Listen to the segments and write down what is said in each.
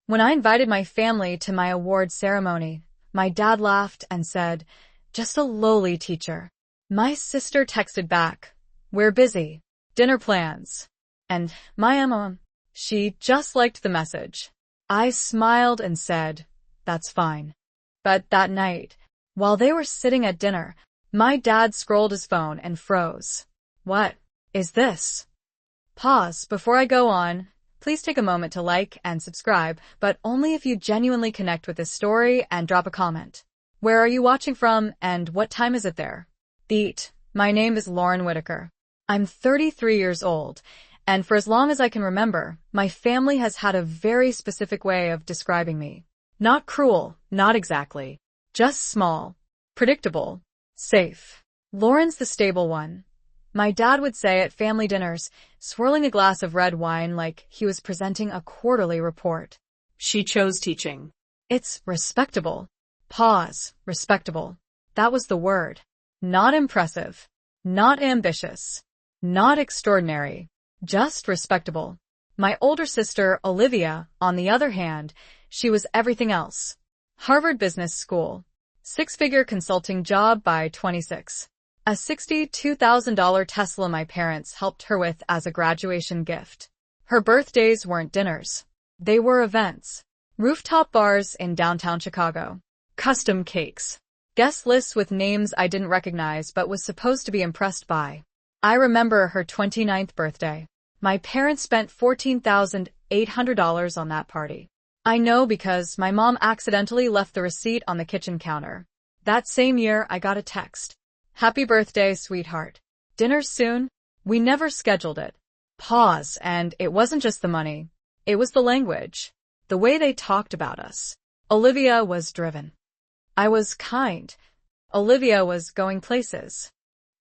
When I invited my family to my award ceremony, my dad laughed and said, "Just a lowly teacher." My sister texted back, "We're busy. Dinner plans." And my mom, she just liked the message. I smiled and said, "That's fine." But that night, while they were sitting at dinner, my dad scrolled his phone and froze. "What is this?" Pause before I go on. Please take a moment to like and subscribe, but only if you genuinely connect with this story and drop a comment. Where are you watching from and what time is it there? Beat. My name is Lauren Whitaker. I'm 33 years old, and for as long as I can remember, my family has had a very specific way of describing me. Not cruel, not exactly. Just small, predictable, safe. Lauren's the stable one. My dad would say at family dinners, swirling a glass of red wine like he was presenting a quarterly report. She chose teaching. It's respectable. Pause. Respectable. That was the word. Not impressive. Not ambitious. Not extraordinary. Just respectable. My older sister, Olivia, on the other hand, she was everything else. Harvard Business School. Six-figure consulting job by 26. A $62,000 Tesla my parents helped her with as a graduation gift. Her birthdays weren't dinners. They were events. Rooftop bars in downtown Chicago. Custom cakes. Guest lists with names I didn't recognize but was supposed to be impressed by. I remember her 29th birthday. My parents spent $14,800 on that party. I know because my mom accidentally left the receipt on the kitchen counter. That same year, I got a text. "Happy birthday, sweetheart. Dinner soon?" We never scheduled it. Pause, and it wasn't just the money. It was the language. The way they talked about us. Olivia was driven. I was kind. Olivia was going places.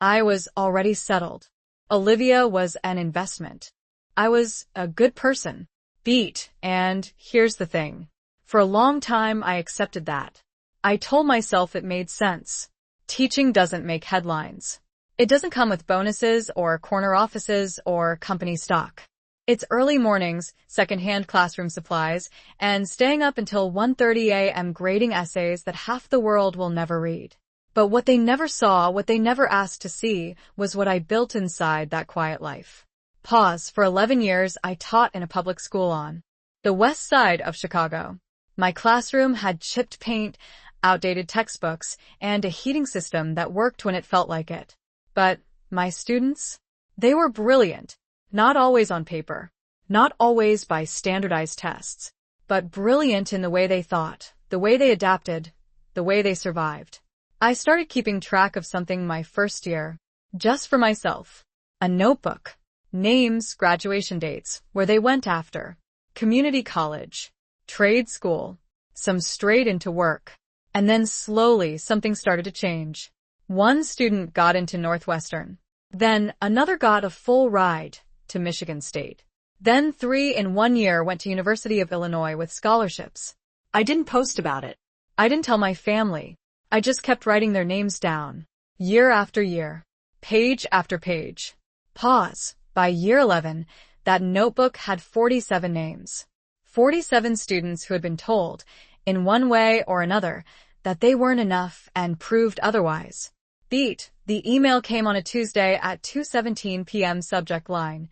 I was already settled. Olivia was an investment. I was a good person. Beat, and here's the thing. For a long time, I accepted that. I told myself it made sense. Teaching doesn't make headlines. It doesn't come with bonuses or corner offices or company stock. It's early mornings, secondhand classroom supplies, and staying up until 1:30 a.m. grading essays that half the world will never read. But what they never saw, what they never asked to see, was what I built inside that quiet life. Pause. For 11 years, I taught in a public school on the west side of Chicago. My classroom had chipped paint, outdated textbooks, and a heating system that worked when it felt like it. But my students? They were brilliant. Not always on paper. Not always by standardized tests. But brilliant in the way they thought, the way they adapted, the way they survived. I started keeping track of something my first year. Just for myself. A notebook. Names, graduation dates, where they went after. Community college. Trade school. Some straight into work. And then slowly something started to change. One student got into Northwestern. Then another got a full ride to Michigan State. Then 3 in 1 year went to University of Illinois with scholarships. I didn't post about it. I didn't tell my family. I just kept writing their names down. Year after year. Page after page. Pause. By year 11, that notebook had 47 names. 47 students who had been told, in one way or another, that they weren't enough and proved otherwise. Beat. The email came on a Tuesday at 2:17 p.m. Subject line.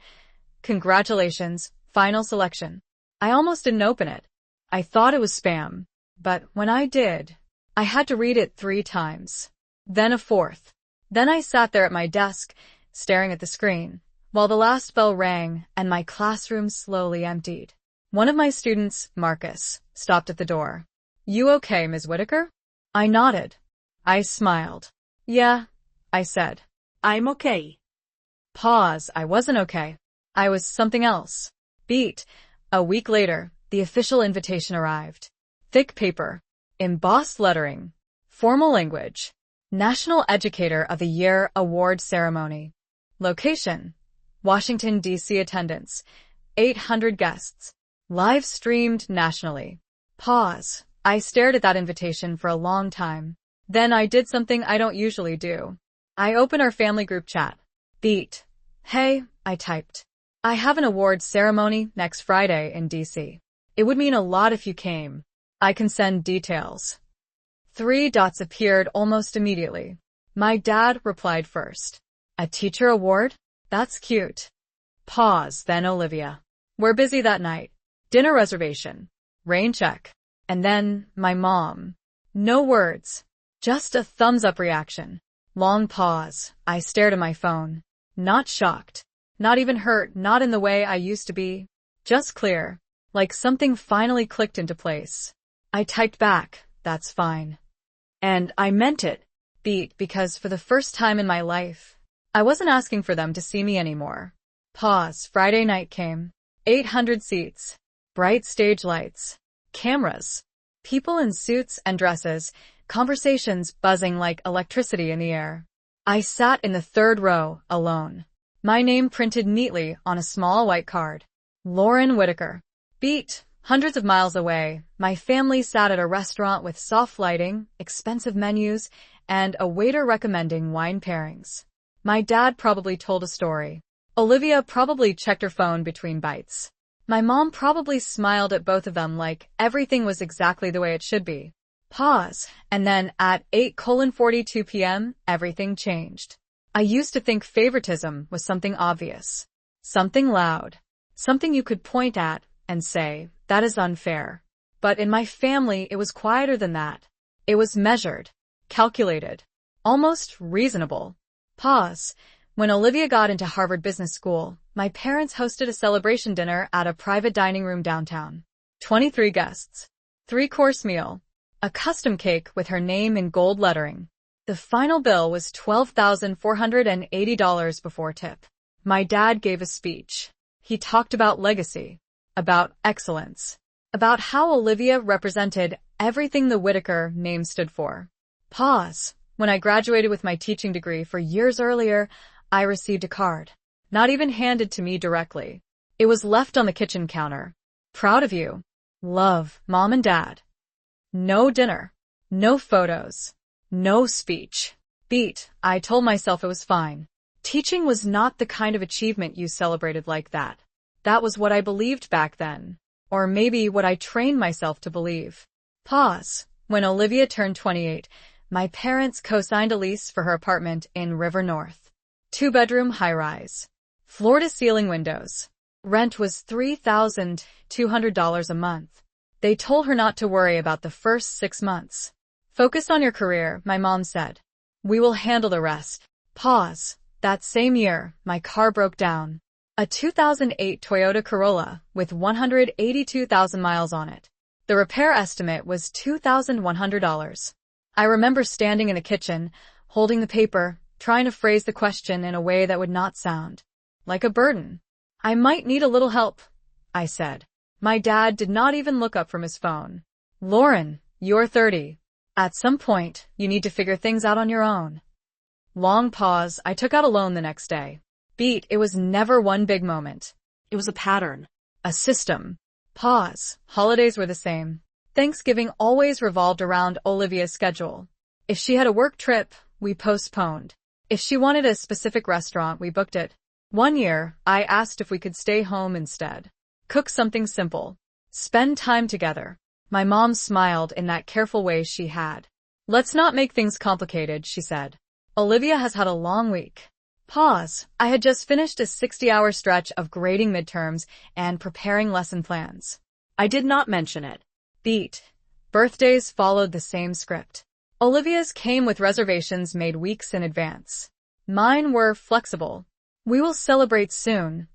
"Congratulations, final selection." I almost didn't open it. I thought it was spam. But when I did, I had to read it 3 times. Then a 4th. Then I sat there at my desk, staring at the screen, while the last bell rang and my classroom slowly emptied. One of my students, Marcus, stopped at the door. "You okay, Ms. Whitaker?" I nodded. I smiled. "Yeah," I said. "I'm okay." Pause. I wasn't okay. I was something else. Beat. A week later, the official invitation arrived. Thick paper. Embossed lettering. Formal language. National Educator of the Year Award Ceremony. Location. Washington, D.C. Attendance. 800 guests. Live streamed nationally. Pause. I stared at that invitation for a long time. Then I did something I don't usually do. I opened our family group chat. Beat. "Hey," I typed. "I have an awards ceremony next Friday in D.C. It would mean a lot if you came. I can send details. 3 dots appeared almost immediately. My dad replied first. A teacher award? That's cute. Pause, then Olivia. We're busy that night. Dinner reservation. Rain check. And then, my mom. No words. Just a thumbs-up reaction. Long pause. I stared at my phone. Not shocked. Not even hurt, not in the way I used to be. Just clear. Like something finally clicked into place. I typed back, that's fine. And I meant it. Beat, because for the first time in my life, I wasn't asking for them to see me anymore. Pause. Friday night came. 800 seats. Bright stage lights. Cameras. People in suits and dresses. Conversations buzzing like electricity in the air. I sat in the 3rd row, alone. My name printed neatly on a small white card. Lauren Whitaker. Beat. Hundreds of miles away, my family sat at a restaurant with soft lighting, expensive menus, and a waiter recommending wine pairings. My dad probably told a story. Olivia probably checked her phone between bites. My mom probably smiled at both of them like everything was exactly the way it should be. Pause. And then at 8:42 p.m., everything changed. I used to think favoritism was something obvious. Something loud. Something you could point at and say, that is unfair. But in my family, it was quieter than that. It was measured, calculated, almost reasonable. Pause. When Olivia got into Harvard Business School, my parents hosted a celebration dinner at a private dining room downtown. 23 guests. 3-course meal. A custom cake with her name in gold lettering. The final bill was $12,480 before tip. My dad gave a speech. He talked about legacy. About excellence. About how Olivia represented everything the Whitaker name stood for. Pause. When I graduated with my teaching degree 4 years earlier, I received a card. Not even handed to me directly. It was left on the kitchen counter. Proud of you. Love, Mom and Dad. No dinner. No photos. No speech. Beat. I told myself it was fine. Teaching was not the kind of achievement you celebrated like that. That was what I believed back then. Or maybe what I trained myself to believe. Pause. When Olivia turned 28, my parents co-signed a lease for her apartment in River North. 2-bedroom high-rise. Floor-to-ceiling windows. Rent was $3,200 a month. They told her not to worry about the first 6 months. Focus on your career, my mom said. We will handle the rest. Pause. That same year, my car broke down. A 2008 Toyota Corolla with 182,000 miles on it. The repair estimate was $2,100. I remember standing in the kitchen, holding the paper, trying to phrase the question in a way that would not sound like a burden. I might need a little help, I said. My dad did not even look up from his phone. Lauren, you're 30. At some point, you need to figure things out on your own. Long pause. I took out a loan the next day. Beat. It was never one big moment. It was a pattern. A system. Pause. Holidays were the same. Thanksgiving always revolved around Olivia's schedule. If she had a work trip, we postponed. If she wanted a specific restaurant, we booked it. One year, I asked if we could stay home instead. Cook something simple. Spend time together. My mom smiled in that careful way she had. Let's not make things complicated, she said. Olivia has had a long week. Pause. I had just finished a 60-hour stretch of grading midterms and preparing lesson plans. I did not mention it. Beat. Birthdays followed the same script. Olivia's came with reservations made weeks in advance. Mine were flexible. We will celebrate soon,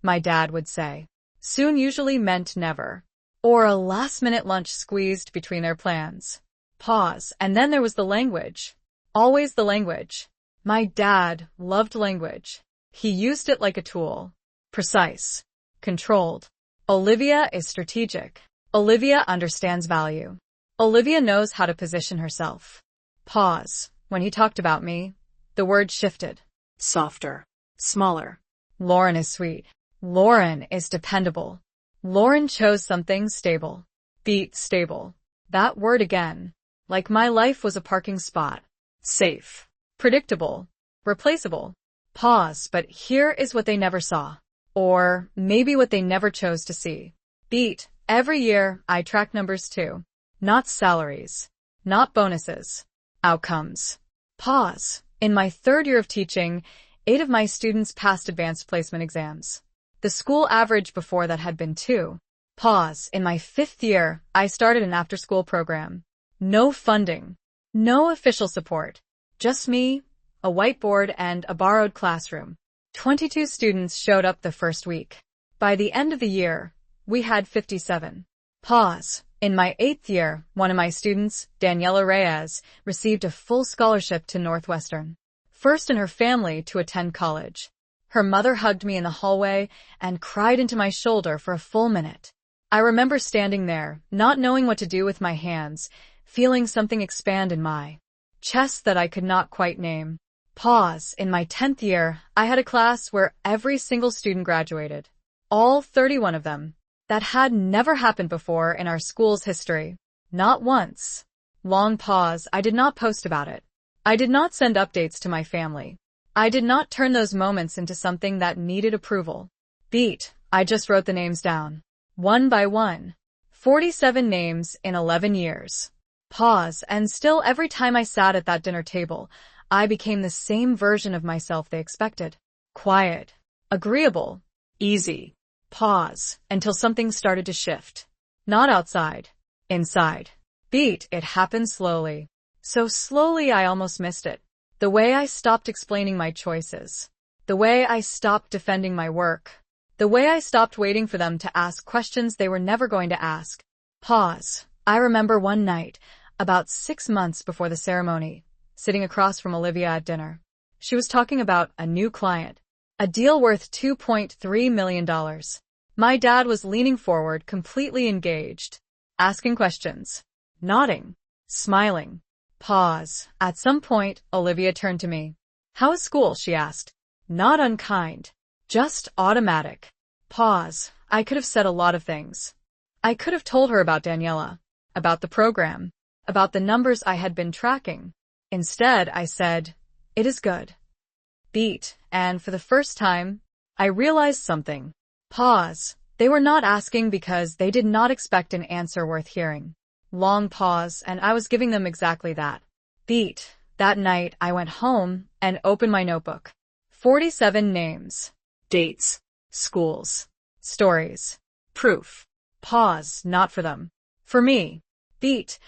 my dad would say. Soon usually meant never. Or a last-minute lunch squeezed between their plans. Pause. And then there was the language. Always the language. My dad loved language. He used it like a tool. Precise. Controlled. Olivia is strategic. Olivia understands value. Olivia knows how to position herself. Pause. When he talked about me, the word shifted. Softer. Smaller. Lauren is sweet. Lauren is dependable. Lauren chose something stable. Beat stable. That word again. Like my life was a parking spot. Safe. Predictable. Replaceable. Pause, but here is what they never saw. Or maybe what they never chose to see. Beat. Every year, I track numbers too. Not salaries. Not bonuses. Outcomes. Pause. In my third year of teaching, 8 of my students passed advanced placement exams. The school average before that had been 2. Pause. In my 5th year, I started an after-school program. No funding. No official support. Just me, a whiteboard, and a borrowed classroom. 22 students showed up the first week. By the end of the year, we had 57. Pause. In my 8th year, one of my students, Daniela Reyes, received a full scholarship to Northwestern. First in her family to attend college. Her mother hugged me in the hallway and cried into my shoulder for a full minute. I remember standing there, not knowing what to do with my hands, feeling something expand in my chest that I could not quite name. Pause. In my 10th year, I had a class where every single student graduated. All 31 of them. That had never happened before in our school's history. Not once. Long pause. I did not post about it. I did not send updates to my family. I did not turn those moments into something that needed approval. Beat. I just wrote the names down. One by one. 47 names in 11 years. Pause. And still every time I sat at that dinner table, I became the same version of myself they expected. Quiet. Agreeable. Easy. Pause. Until something started to shift. Not outside. Inside. Beat. It happened slowly. So slowly I almost missed it. The way I stopped explaining my choices. The way I stopped defending my work. The way I stopped waiting for them to ask questions they were never going to ask. Pause. I remember one night, about 6 months before the ceremony, sitting across from Olivia at dinner. She was talking about a new client. A deal worth $2.3 million. My dad was leaning forward, completely engaged. Asking questions. Nodding. Smiling. Pause. At some point, Olivia turned to me. How is school? She asked. Not unkind. Just automatic. Pause. I could have said a lot of things. I could have told her about Daniela, about the program, about the numbers I had been tracking. Instead, I said, it is good. Beat. And for the first time, I realized something. Pause. They were not asking because they did not expect an answer worth hearing. Long pause, and I was giving them exactly that. Beat. That night, I went home and opened my notebook. 47 names. Dates. Schools. Stories. Proof. Pause. Not for them. For me. Beat.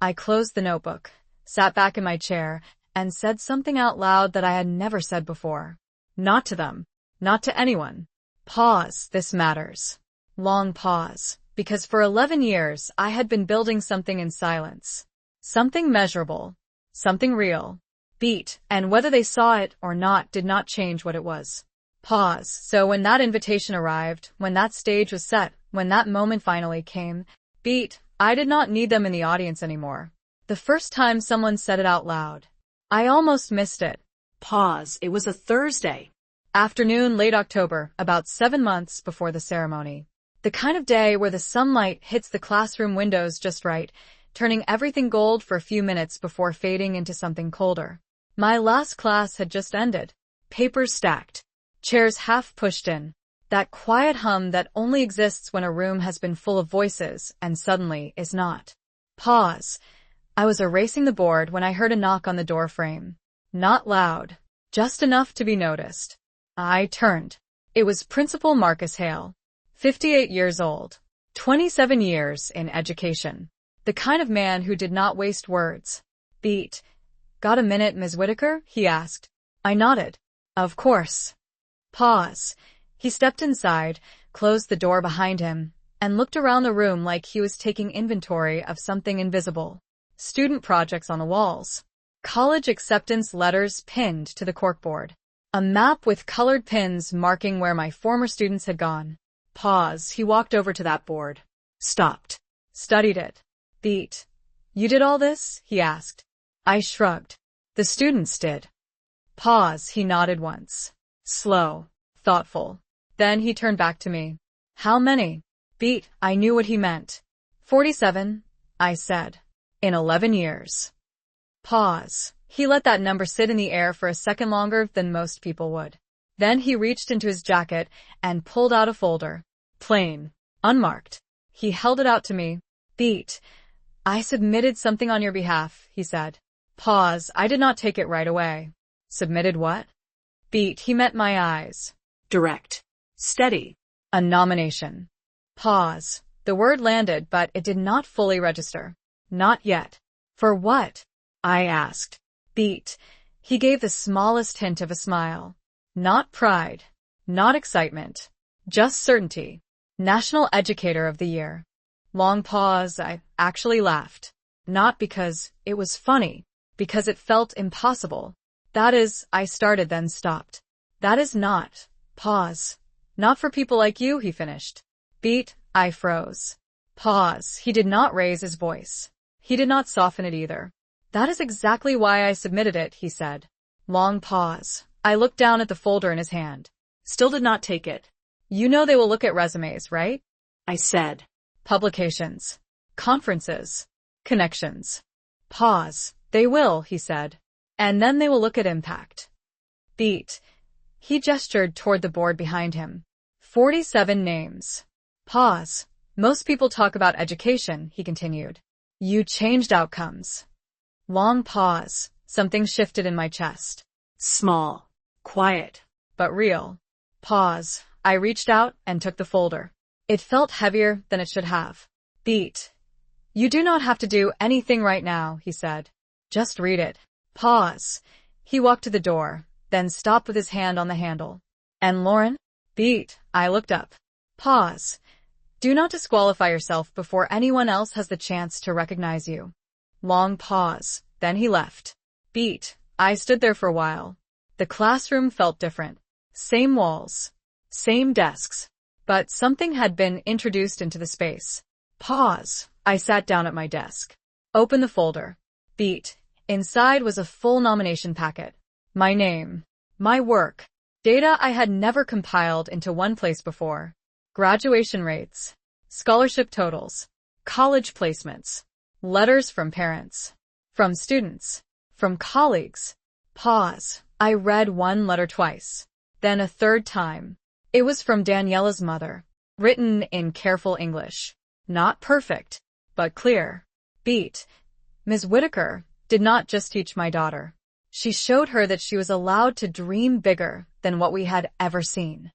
I closed the notebook, sat back in my chair, and said something out loud that I had never said before. Not to them. Not to anyone. Pause. This matters. Long pause. Because for 11 years, I had been building something in silence. Something measurable. Something real. Beat. And whether they saw it or not did not change what it was. Pause. So when that invitation arrived, when that stage was set, when that moment finally came, beat, I did not need them in the audience anymore. The first time someone said it out loud, I almost missed it. Pause. It was a Thursday. Afternoon, late October, about 7 months before the ceremony. The kind of day where the sunlight hits the classroom windows just right, turning everything gold for a few minutes before fading into something colder. My last class had just ended. Papers stacked. Chairs half pushed in. That quiet hum that only exists when a room has been full of voices and suddenly is not. Pause. I was erasing the board when I heard a knock on the door frame. Not loud. Just enough to be noticed. I turned. It was Principal Marcus Hale. 58 years old. 27 years in education. The kind of man who did not waste words. Beat. Got a minute, Ms. Whitaker? He asked. I nodded. Of course. Pause. He stepped inside, closed the door behind him, and looked around the room like he was taking inventory of something invisible. Student projects on the walls. College acceptance letters pinned to the corkboard. A map with colored pins marking where my former students had gone. Pause. He walked over to that board. Stopped. Studied it. Beat. You did all this? He asked. I shrugged. The students did. Pause. He nodded once. Slow. Thoughtful. Then he turned back to me. How many? Beat. I knew what he meant. 47, I said. In 11 years. Pause. He let that number sit in the air for a second longer than most people would. Then he reached into his jacket and pulled out a folder. Plain. Unmarked. He held it out to me. Beat. I submitted something on your behalf, he said. Pause. I did not take it right away. Submitted what? Beat. He met my eyes. Direct. Steady. A nomination. Pause. The word landed, but it did not fully register. Not yet. For what? I asked. Beat. He gave the smallest hint of a smile. Not pride. Not excitement. Just certainty. National Educator of the Year. Long pause. I actually laughed. Not because it was funny, because it felt impossible. That is, I started then stopped. That is not. Pause. Not for people like you, he finished. Beat. I froze. Pause. He did not raise his voice. He did not soften it either. That is exactly why I submitted it, he said. Long pause. I looked down at the folder in his hand. Still did not take it. You know they will look at resumes, right? I said. Publications. Conferences. Connections. Pause. They will, he said. And then they will look at impact. Beat. He gestured toward the board behind him. 47 names. Pause. Most people talk about education, he continued. You changed outcomes. Long pause. Something shifted in my chest. Small. Quiet. But real. Pause. I reached out and took the folder. It felt heavier than it should have. Beat. You do not have to do anything right now, he said. Just read it. Pause. He walked to the door, then stopped with his hand on the handle. And Lauren? Beat. I looked up. Pause. Do not disqualify yourself before anyone else has the chance to recognize you. Long pause. Then he left. Beat. I stood there for a while. The classroom felt different. Same walls. Same desks. But something had been introduced into the space. Pause. I sat down at my desk. Opened the folder. Beat. Inside was a full nomination packet. My name. My work. Data I had never compiled into one place before. Graduation rates. Scholarship totals. College placements. Letters from parents. From students. From colleagues. Pause. I read one letter twice. Then a third time. It was from Daniela's mother. Written in careful English. Not perfect, but clear. Beat. Ms. Whitaker did not just teach my daughter. She showed her that she was allowed to dream bigger than what we had ever seen.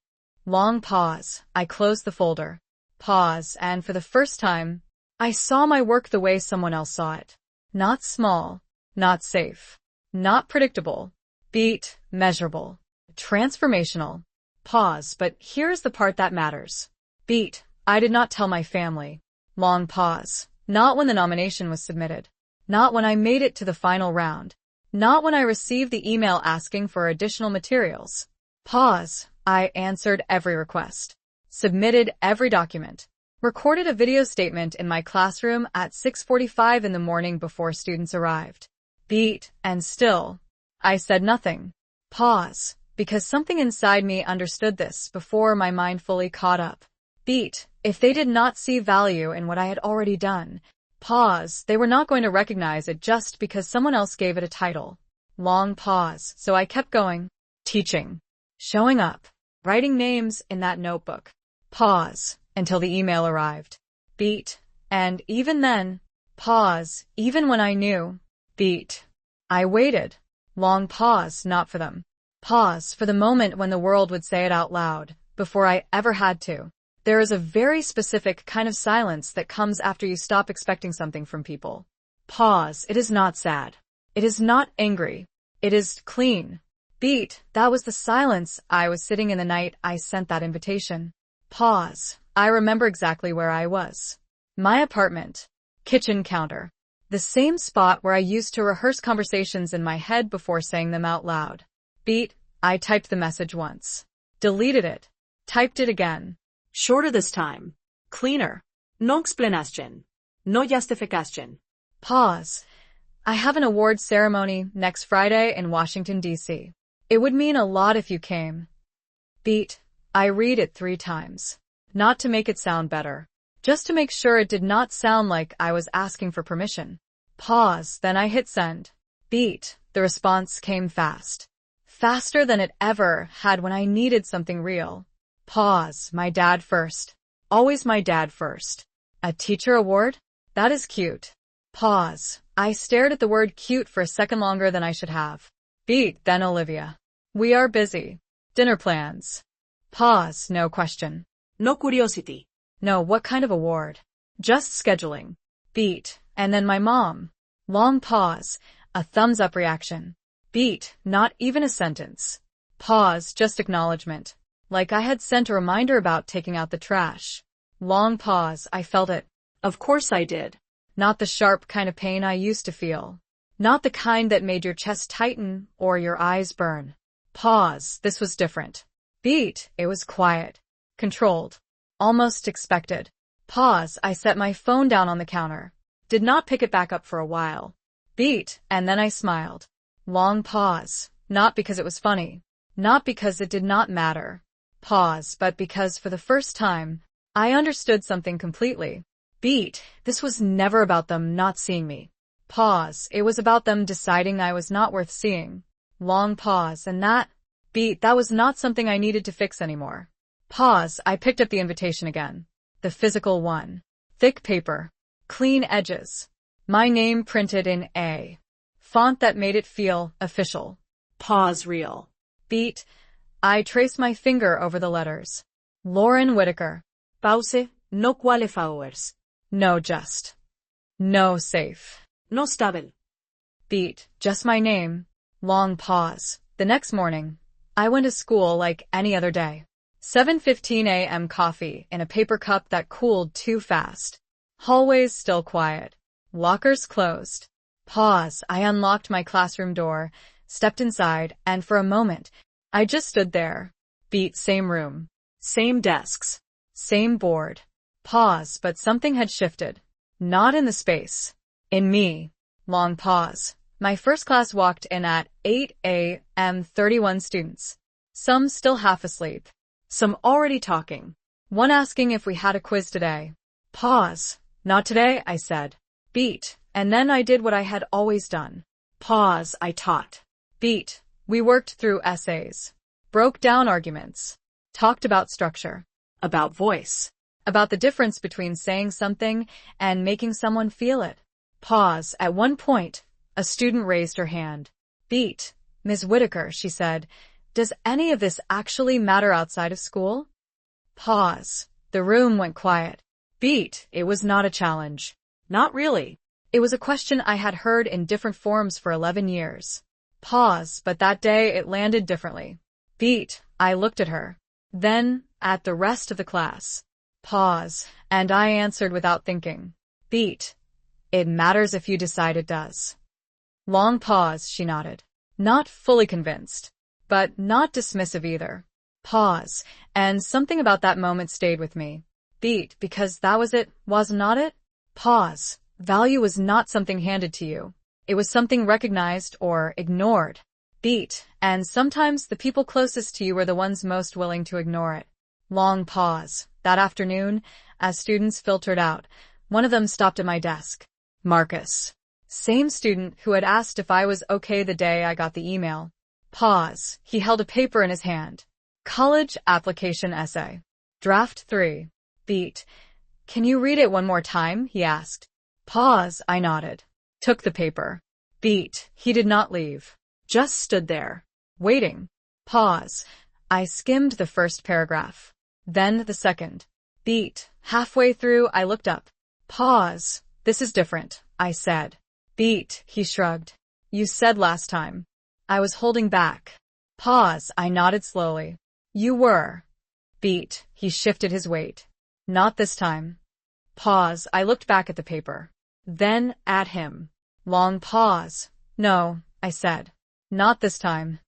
Long pause. I closed the folder. Pause, and for the first time, I saw my work the way someone else saw it. Not small. Not safe. Not predictable. Beat. Measurable. Transformational. Pause, but here's the part that matters. Beat. I did not tell my family. Long pause. Not when the nomination was submitted. Not when I made it to the final round. Not when I received the email asking for additional materials. Pause. I answered every request. Submitted every document. Recorded a video statement in my classroom at 6:45 in the morning before students arrived. Beat. And still, I said nothing. Pause. Because something inside me understood this before my mind fully caught up. Beat. If they did not see value in what I had already done. Pause. They were not going to recognize it just because someone else gave it a title. Long pause. So I kept going. Teaching. Showing up. Writing names in that notebook. Pause. Until the email arrived. Beat. And even then. Pause. Even when I knew. Beat. I waited. Long pause. Not for them. Pause for the moment when the world would say it out loud, before I ever had to. There is a very specific kind of silence that comes after you stop expecting something from people. Pause. It is not sad. It is not angry. It is clean. Beat. That was the silence. I was sitting in the night I sent that invitation. Pause. I remember exactly where I was. My apartment. Kitchen counter. The same spot where I used to rehearse conversations in my head before saying them out loud. Beat. I typed the message once. Deleted it. Typed it again. Shorter this time. Cleaner. No explanation. No justification. Pause. I have an awards ceremony next Friday in Washington, D.C. It would mean a lot if you came. Beat. I read it 3 times. Not to make it sound better. Just to make sure it did not sound like I was asking for permission. Pause. Then I hit send. Beat. The response came fast. Faster than it ever had when I needed something real. Pause. My dad first. Always my dad first. A teacher award? That is cute. Pause. I stared at the word cute for a second longer than I should have. Beat, then Olivia. We are busy. Dinner plans. Pause, no question. No curiosity. No, what kind of award? Just scheduling. Beat, and then my mom. Long pause, a thumbs up reaction. Beat, not even a sentence. Pause, just acknowledgement. Like I had sent a reminder about taking out the trash. Long pause, I felt it. Of course I did. Not the sharp kind of pain I used to feel. Not the kind that made your chest tighten or your eyes burn. Pause, this was different. Beat, it was quiet. Controlled. Almost expected. Pause, I set my phone down on the counter. Did not pick it back up for a while. Beat, and then I smiled. Long pause. Not because it was funny. Not because it did not matter. Pause, but because for the first time, I understood something completely. Beat, this was never about them not seeing me. Pause, it was about them deciding I was not worth seeing. Long pause, and that, beat, that was not something I needed to fix anymore. Pause, I picked up the invitation again. The physical one. Thick paper. Clean edges. My name printed in A. Font that made it feel official. Pause, real. Beat, I traced my finger over the letters. Lauren Whitaker. Pause, no qualifiers. No just. No safe. No stable. Beat, just my name. Long pause. The next morning, I went to school like any other day. 7:15 a.m. coffee in a paper cup that cooled too fast. Hallways still quiet. Lockers closed. Pause. I unlocked my classroom door, stepped inside, and for a moment, I just stood there. Beat, same room. Same desks. Same board. Pause, but something had shifted. Not in the space. In me. Long pause. My first class walked in at 8 a.m. 31 students. Some still half asleep. Some already talking. One asking if we had a quiz today. Pause. Not today, I said. Beat. And then I did what I had always done. Pause, I taught. Beat. We worked through essays. Broke down arguments. Talked about structure. About voice. About the difference between saying something and making someone feel it. Pause. At one point, a student raised her hand. Beat. Ms. Whitaker, she said, does any of this actually matter outside of school? Pause. The room went quiet. Beat. It was not a challenge. Not really. It was a question I had heard in different forms for 11 years. Pause, but that day it landed differently. Beat. I looked at her. Then, at the rest of the class. Pause, and I answered without thinking. Beat. It matters if you decide it does. Long pause, she nodded. Not fully convinced, but not dismissive either. Pause, and something about that moment stayed with me. Beat, because that was it, was not it? Pause. Value was not something handed to you. It was something recognized or ignored. Beat, and sometimes the people closest to you were the ones most willing to ignore it. Long pause. That afternoon, as students filtered out, one of them stopped at my desk. Marcus. Same student who had asked if I was okay the day I got the email. Pause. He held a paper in his hand. College application essay. Draft 3. Beat. Can you read it one more time? He asked. Pause. I nodded. Took the paper. Beat. He did not leave. Just stood there. Waiting. Pause. I skimmed the first paragraph. Then the second. Beat. Halfway through, I looked up. Pause. This is different, I said. Beat. He shrugged. You said last time. I was holding back. Pause. I nodded slowly. You were. Beat. He shifted his weight. Not this time. Pause. I looked back at the paper. Then at him. Long pause. No, I said. Not this time.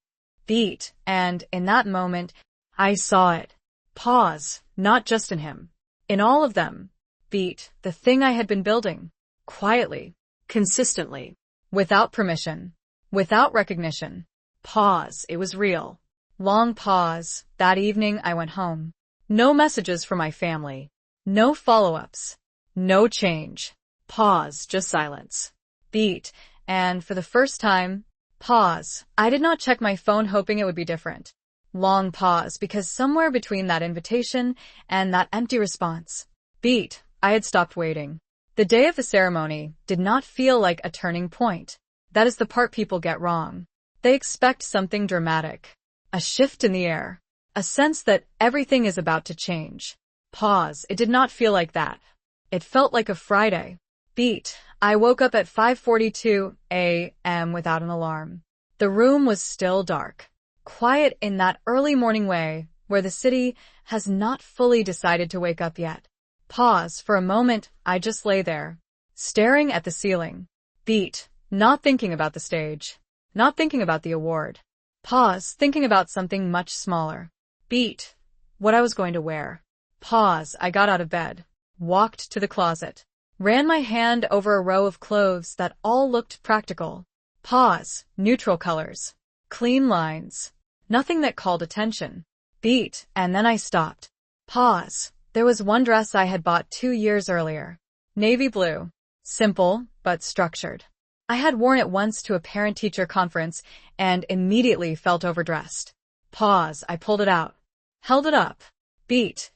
Beat. And in that moment, I saw it. Pause. Not just in him. In all of them. Beat. The thing I had been building. Quietly. Consistently. Without permission. Without recognition. Pause. It was real. Long pause. That evening I went home. No messages from my family. No follow-ups. No change. Pause. Just silence. Beat. And for the first time, pause. I did not check my phone hoping it would be different. Long pause because somewhere between that invitation and that empty response. Beat. I had stopped waiting. The day of the ceremony did not feel like a turning point. That is the part people get wrong. They expect something dramatic. A shift in the air. A sense that everything is about to change. Pause. It did not feel like that. It felt like a Friday. Beat. I woke up at 5:42 a.m. without an alarm. The room was still dark. Quiet in that early morning way where the city has not fully decided to wake up yet. Pause. For a moment, I just lay there, staring at the ceiling. Beat. Not thinking about the stage. Not thinking about the award. Pause. Thinking about something much smaller. Beat. What I was going to wear. Pause. I got out of bed. Walked to the closet. Ran my hand over a row of clothes that all looked practical. Pause. Neutral colors. Clean lines. Nothing that called attention. Beat. And then I stopped. Pause. There was one dress I had bought 2 years earlier. Navy blue. Simple, but structured. I had worn it once to a parent-teacher conference and immediately felt overdressed. Pause. I pulled it out. Held it up. Beat.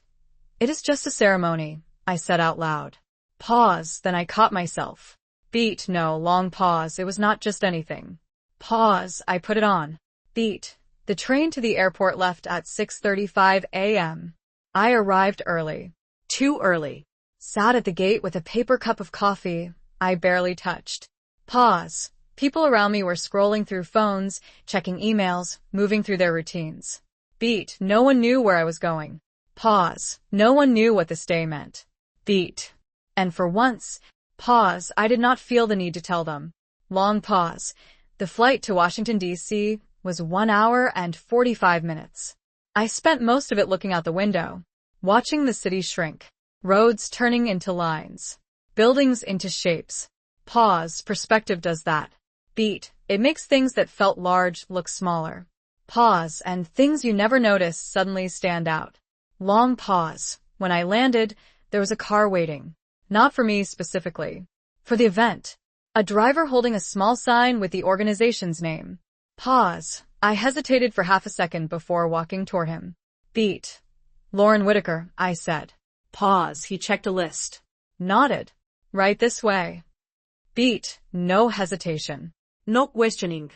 It is just a ceremony, I said out loud. Pause. Then I caught myself. Beat. No. Long pause. It was not just anything. Pause. I put it on. Beat. The train to the airport left at 6:35 a.m. I arrived early. Too early. Sat at the gate with a paper cup of coffee I barely touched. Pause. People around me were scrolling through phones, checking emails, moving through their routines. Beat. No one knew where I was going. Pause. No one knew what this day meant. Beat. And for once, pause, I did not feel the need to tell them. Long pause. The flight to Washington, D.C. was 1 hour and 45 minutes. I spent most of it looking out the window, watching the city shrink, roads turning into lines, buildings into shapes. Pause. Perspective does that. Beat. It makes things that felt large look smaller. Pause. And things you never noticed suddenly stand out. Long pause. When I landed, there was a car waiting. Not for me specifically. For the event. A driver holding a small sign with the organization's name. Pause. I hesitated for half a second before walking toward him. Beat. Lauren Whitaker, I said. Pause. He checked a list. Nodded. Right this way. Beat. No hesitation. No questioning.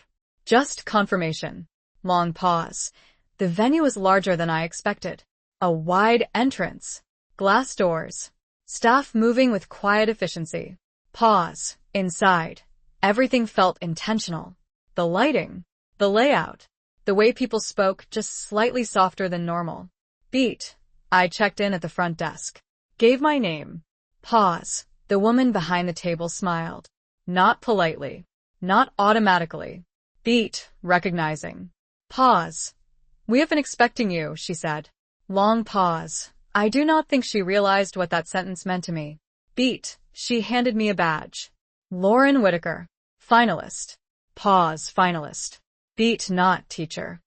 Just confirmation. Long pause. The venue was larger than I expected. A wide entrance. Glass doors. Staff moving with quiet efficiency. Pause. Inside. Everything felt intentional. The lighting. The layout. The way people spoke, just slightly softer than normal. Beat. I checked in at the front desk. Gave my name. Pause. The woman behind the table smiled. Not politely. Not automatically. Beat. Recognizing. Pause. We have been expecting you, she said. Long pause. I do not think she realized what that sentence meant to me. Beat. She handed me a badge. Lauren Whitaker. Finalist. Pause. Finalist. Beat. Not teacher.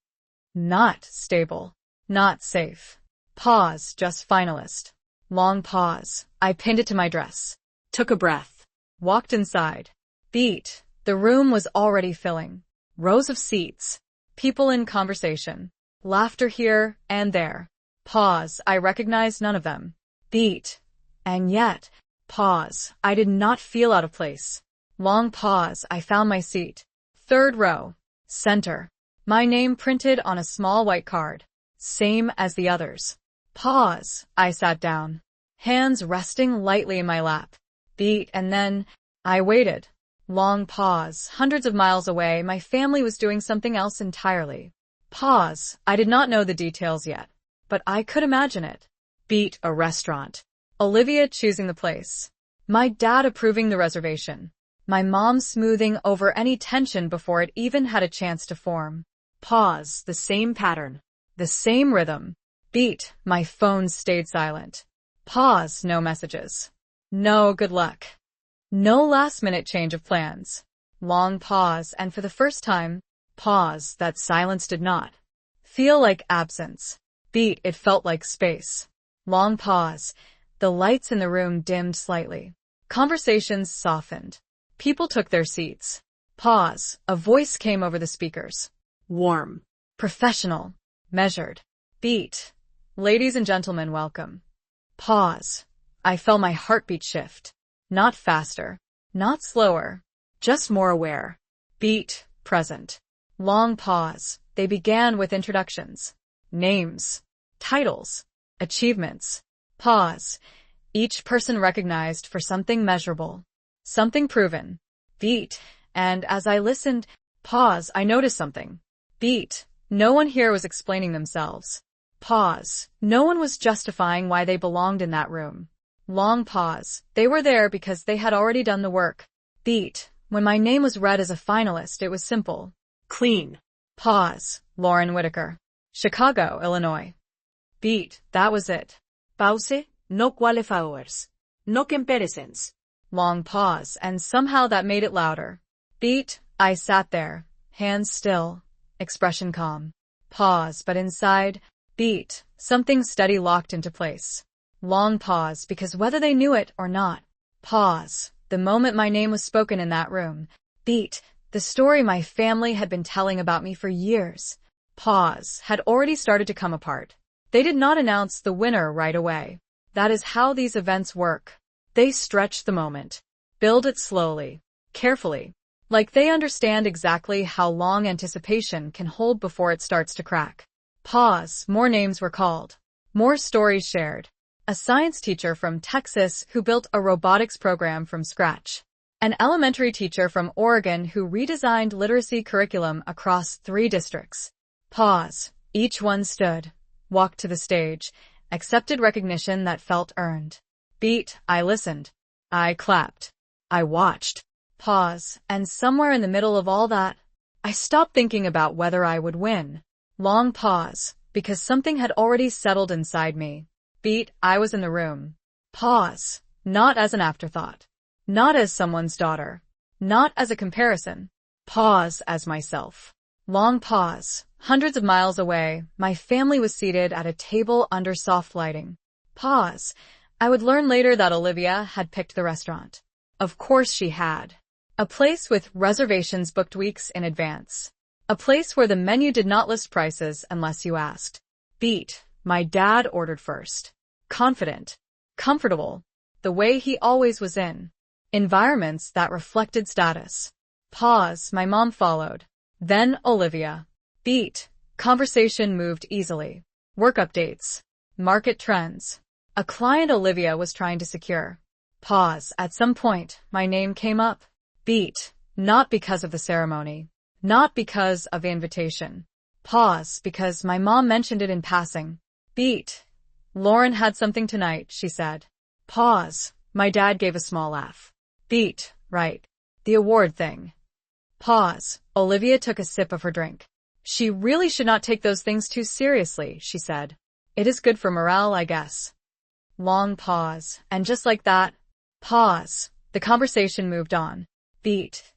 Not stable. Not safe. Pause. Just finalist. Long pause. I pinned it to my dress. Took a breath. Walked inside. Beat. The room was already filling. Rows of seats. People in conversation. Laughter here and there. Pause. I recognized none of them. Beat. And yet, pause. I did not feel out of place. Long pause. I found my seat. Third row. Center. My name printed on a small white card. Same as the others. Pause. I sat down. Hands resting lightly in my lap. Beat. And then, I waited. Long pause. Hundreds of miles away, my family was doing something else entirely. Pause. I did not know the details yet, but I could imagine it. Beat. A restaurant. Olivia choosing the place. My dad approving the reservation. My mom smoothing over any tension before it even had a chance to form. Pause. The same pattern. The same rhythm. Beat. My phone stayed silent. Pause. No messages. No good luck. No last-minute change of plans. Long pause, and for the first time, pause. That silence did not feel like absence. Beat. It felt like space. Long pause. The lights in the room dimmed slightly. Conversations softened. People took their seats. Pause. A voice came over the speakers. Warm. Professional. Measured. Beat. Ladies and gentlemen, welcome. Pause. I felt my heartbeat shift. Not faster. Not slower. Just more aware. Beat, present. Long pause. They began with introductions. Names. Titles. Achievements. Pause. Each person recognized for something measurable. Something proven. Beat. And as I listened, pause, I noticed something. Beat. No one here was explaining themselves. Pause. No one was justifying why they belonged in that room. Long pause. They were there because they had already done the work. Beat. When my name was read as a finalist, it was simple. Clean. Pause. Lauren Whitaker. Chicago, Illinois. Beat. That was it. Pause. No qualifiers. No comparisons. Long pause, and somehow that made it louder. Beat. I sat there, hands still, expression calm. Pause, but inside, beat, something steady locked into place. Long pause, because whether they knew it or not. Pause. The moment my name was spoken in that room. Beat. The story my family had been telling about me for years. Pause. Had already started to come apart. They did not announce the winner right away. That is how these events work. They stretch the moment. Build it slowly. Carefully. Like they understand exactly how long anticipation can hold before it starts to crack. Pause. More names were called. More stories shared. A science teacher from Texas who built a robotics program from scratch. An elementary teacher from Oregon who redesigned literacy curriculum across 3 districts. Pause. Each one stood, walked to the stage, accepted recognition that felt earned. Beat. I listened. I clapped. I watched. Pause. And somewhere in the middle of all that, I stopped thinking about whether I would win. Long pause, because something had already settled inside me. Beat. I was in the room. Pause. Not as an afterthought. Not as someone's daughter. Not as a comparison. Pause as myself. Long pause. Hundreds of miles away, my family was seated at a table under soft lighting. Pause. I would learn later that Olivia had picked the restaurant. Of course she had. A place with reservations booked weeks in advance. A place where the menu did not list prices unless you asked. Beat. My dad ordered first. Confident. Comfortable. The way he always was in. Environments that reflected status. Pause. My mom followed. Then Olivia. Beat. Conversation moved easily. Work updates. Market trends. A client Olivia was trying to secure. Pause. At some point, my name came up. Beat. Not because of the ceremony. Not because of the invitation. Pause. Because my mom mentioned it in passing. Beat. Lauren had something tonight, she said. Pause. My dad gave a small laugh. Beat. Right. The award thing. Pause. Olivia took a sip of her drink. She really should not take those things too seriously, she said. It is good for morale, I guess. Long pause, and just like that, pause. The conversation moved on. Beat.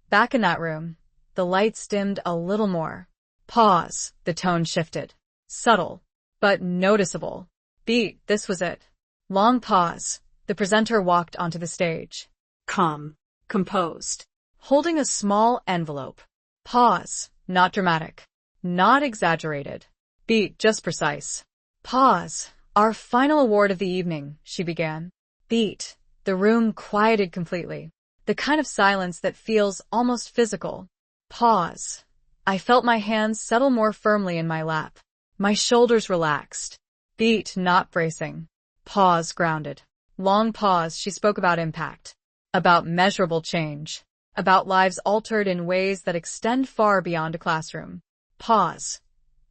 Back in that room, the lights dimmed a little more. Pause. The tone shifted. Subtle, but noticeable. Beat. This was it. Long pause. The presenter walked onto the stage. Calm. Composed. Holding a small envelope. Pause. Not dramatic. Not exaggerated. Beat. Just precise. Pause. Our final award of the evening, she began. Beat. The room quieted completely. The kind of silence that feels almost physical. Pause. I felt my hands settle more firmly in my lap. My shoulders relaxed. Beat. Not bracing. Pause. Grounded. Long pause. She spoke about impact. About measurable change. About lives altered in ways that extend far beyond a classroom. Pause.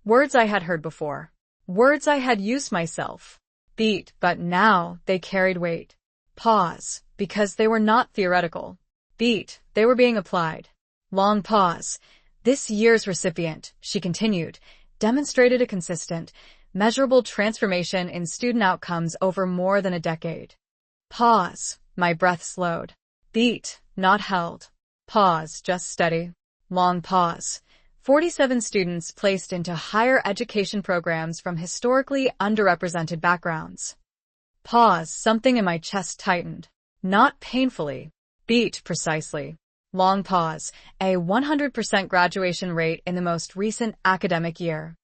Words I had heard before. Words I had used myself. Beat. But now they carried weight. Pause. Because they were not theoretical. Beat. They were being applied. Long pause. This year's recipient, she continued, demonstrated a consistent, measurable transformation in student outcomes over more than a decade. Pause. My breath slowed. Beat. Not held. Pause. Just steady. Long pause. 47 students placed into higher education programs from historically underrepresented backgrounds. Pause. Something in my chest tightened. Not painfully. Beat. Precisely. Long pause. A 100% graduation rate in the most recent academic year.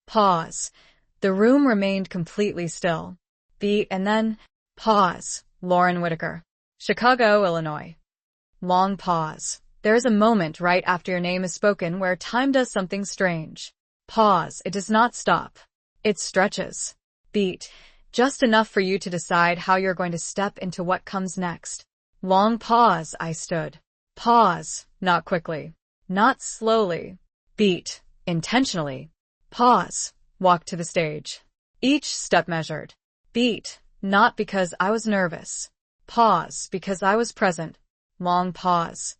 Pause. The room remained completely still. Beat. And then, Pause. Lauren Whitaker. Chicago, Illinois. Long pause. There is a moment right after your name is spoken where time does something strange. Pause. It does not stop. It stretches. Beat. Just enough for you to decide how you're going to step into what comes next. Long pause. I stood. Pause. Not quickly. Not slowly. Beat. Intentionally. Pause. Walk to the stage. Each step measured. Beat. Not because I was nervous. Pause. Because I was present. Long pause.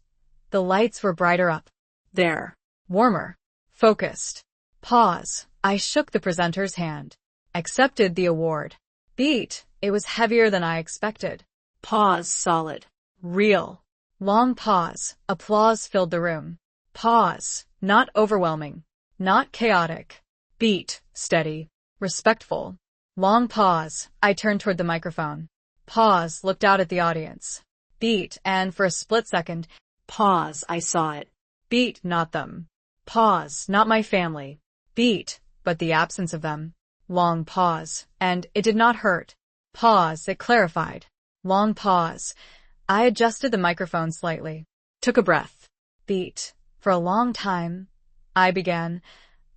The lights were brighter up. There. Warmer. Focused. Pause. I shook the presenter's hand. Accepted the award. Beat. It was heavier than I expected. Pause. Solid. Real. Long pause. Applause filled the room. Pause. Not overwhelming. Not chaotic. Beat. Steady. Respectful. Long pause. I turned toward the microphone. Pause. Looked out at the audience. Beat. And for a split second. Pause. I saw it. Beat. Not them. Pause. Not my family. Beat. But the absence of them. Long pause. And it did not hurt. Pause. It clarified. Long pause. I adjusted the microphone slightly. Took a breath. Beat. For a long time. I began.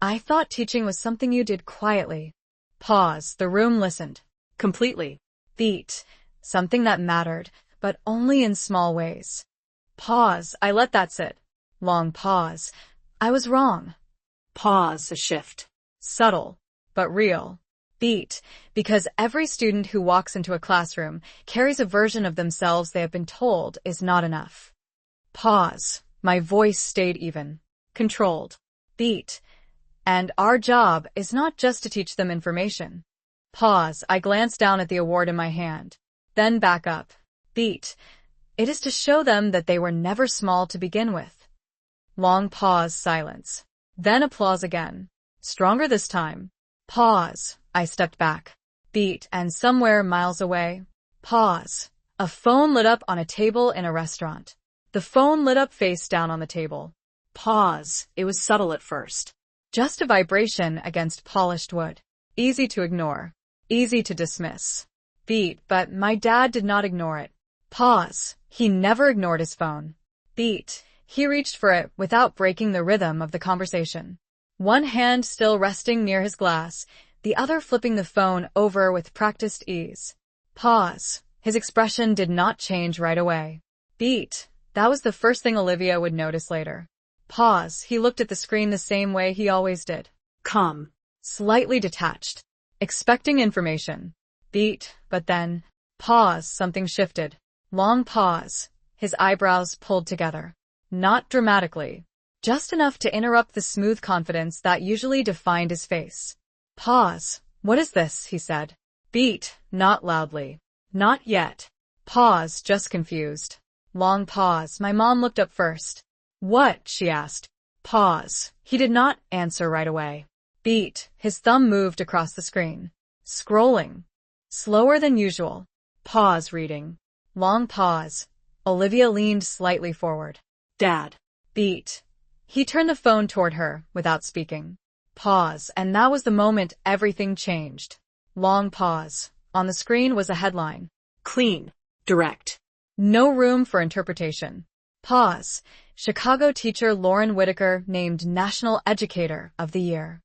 I thought teaching was something you did quietly. Pause. The room listened. Completely. Beat. Something that mattered, but only in small ways. Pause. I let that sit. Long pause. I was wrong. Pause. A shift. Subtle, but real. Beat. Because every student who walks into a classroom carries a version of themselves they have been told is not enough. Pause. My voice stayed even. Controlled. Beat. And our job is not just to teach them information. Pause. I glanced down at the award in my hand. Then back up. Beat. It is to show them that they were never small to begin with. Long pause. Silence. Then applause again. Stronger this time. Pause. I stepped back. Beat. And somewhere miles away. Pause. A phone lit up on a table in a restaurant. The phone lit up face down on the table. Pause. It was subtle at first. Just a vibration against polished wood. Easy to ignore. Easy to dismiss. Beat. But my dad did not ignore it. Pause. He never ignored his phone. Beat. He reached for it without breaking the rhythm of the conversation. One hand still resting near his glass, the other flipping the phone over with practiced ease. Pause. His expression did not change right away. Beat. That was the first thing Olivia would notice later. Pause. He looked at the screen the same way he always did. Calm. Slightly detached. Expecting information. Beat. But then. Pause. Something shifted. Long pause. His eyebrows pulled together. Not dramatically. Just enough to interrupt the smooth confidence that usually defined his face. Pause. What is this? He said. Beat. Not loudly. Not yet. Pause. Just confused. Long pause. My mom looked up first. What? She asked. Pause. He did not answer right away. Beat. His thumb moved across the screen. Scrolling. Slower than usual. Pause. Reading. Long pause. Olivia leaned slightly forward. Dad. Beat. He turned the phone toward her without speaking. Pause. And that was the moment everything changed. Long pause. On the screen was a headline. Clean. Direct. No room for interpretation. Pause. Chicago teacher Lauren Whitaker named National Educator of the Year.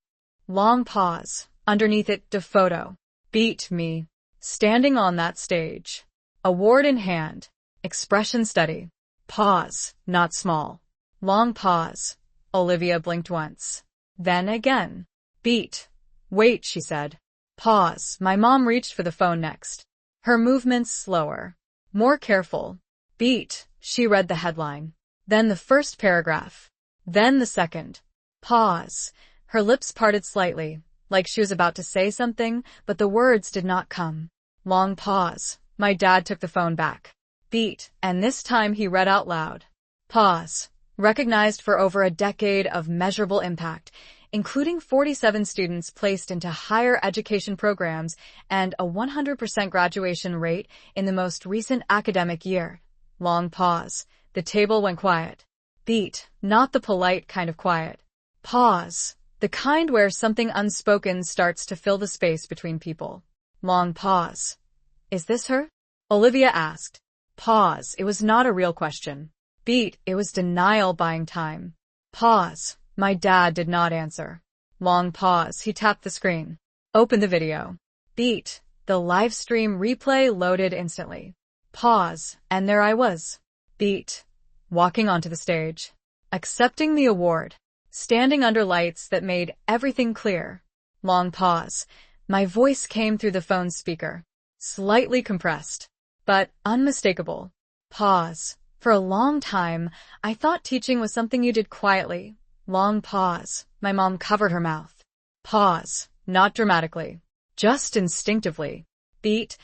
Long pause. Underneath it, the photo. Beat. Me. Standing on that stage. Award in hand. Expression steady. Pause. Not small. Long pause. Olivia blinked once. Then again. Beat. Wait, she said. Pause. My mom reached for the phone next. Her movements slower. More careful. Beat. She read the headline. Then the first paragraph. Then the second. Pause. Her lips parted slightly, like she was about to say something, but the words did not come. Long pause. My dad took the phone back. Beat. And this time he read out loud. Pause. Recognized for over a decade of measurable impact, including 47 students placed into higher education programs and a 100% graduation rate in the most recent academic year. Long pause. The table went quiet. Beat. Not the polite kind of quiet. Pause. The kind where something unspoken starts to fill the space between people. Long pause. Is this her? Olivia asked. Pause. It was not a real question. Beat. It was denial buying time. Pause. My dad did not answer. Long pause. He tapped the screen. Open the video. Beat. The live stream replay loaded instantly. Pause. And there I was. Beat. Walking onto the stage. Accepting the award. Standing under lights that made everything clear. Long pause. My voice came through the phone speaker. Slightly compressed, but unmistakable. Pause. For a long time, I thought teaching was something you did quietly. Long pause. My mom covered her mouth. Pause. Not dramatically. Just instinctively. Beat.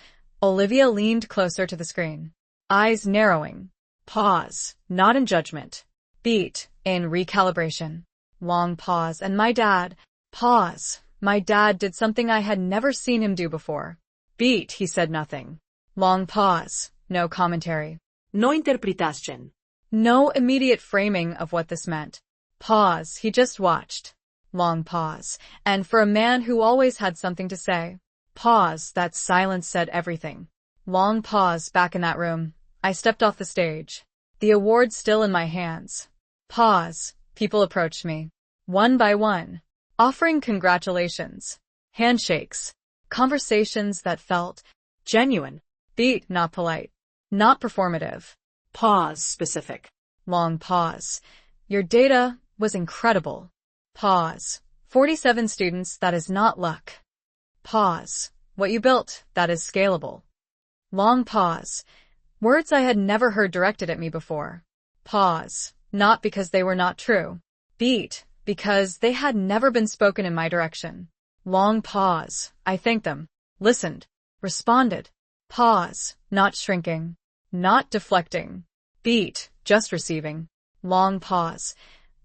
Olivia leaned closer to the screen. Eyes narrowing. Pause. Not in judgment. Beat. In recalibration. Long pause. And my dad. Pause. My dad did something I had never seen him do before. Beat. He said nothing. Long pause. No commentary. No interpretación. No immediate framing of what this meant. Pause. He just watched. Long pause. And for a man who always had something to say. Pause. That silence said everything. Long pause. Back in that room. I stepped off the stage. The award still in my hands. Pause. People approached me. One by one. Offering congratulations. Handshakes. Conversations that felt Genuine. Beat. Not polite. Not performative. Pause. Specific. Long pause. Your data was incredible. Pause. 47 students. That is not luck. Pause. What you built, that is scalable. Long pause. Words I had never heard directed at me before. Pause. Not because they were not true. Beat. Because they had never been spoken in my direction. Long pause. I thanked them. Listened. Responded. Pause. Not shrinking. Not deflecting. Beat. Just receiving. Long pause.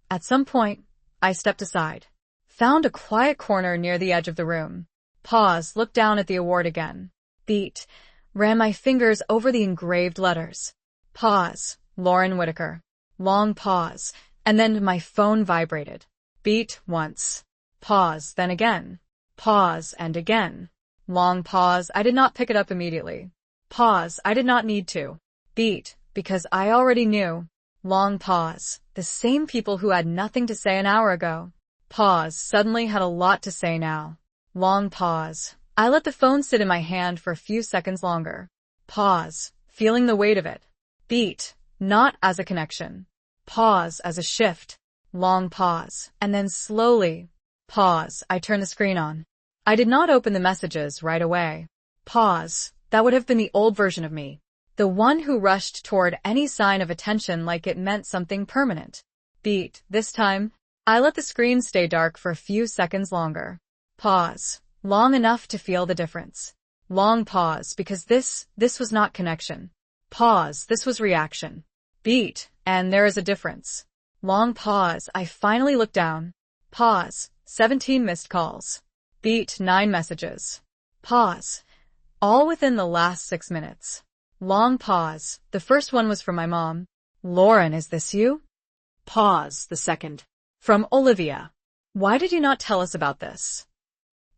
At some point, I stepped aside. Found a quiet corner near the edge of the room. Pause. Looked down at the award again. Beat. Ran my fingers over the engraved letters. Pause. Lauren Whitaker. Long pause. And then my phone vibrated. Beat. Once. Pause. Then again. Pause and again. Long pause. I did not pick it up immediately. Pause. I did not need to. Beat. Because I already knew. Long pause. The same people who had nothing to say an hour ago. Pause. Suddenly had a lot to say now. Long pause. I let the phone sit in my hand for a few seconds longer. Pause. Feeling the weight of it. Beat. Not as a connection. Pause as a shift. Long pause. And then slowly. Pause. I turned the screen on. I did not open the messages right away. Pause. That would have been the old version of me. The one who rushed toward any sign of attention like it meant something permanent. Beat. This time, I let the screen stay dark for a few seconds longer. Pause. Long enough to feel the difference. Long pause because this was not connection. Pause. This was reaction. Beat. And there is a difference. Long pause. I finally looked down. Pause. 17 missed calls. Beat. 9 messages. Pause. All within the last 6 minutes. Long pause. The first one was from my mom. Lauren, is this you? Pause. The second. From Olivia. Why did you not tell us about this?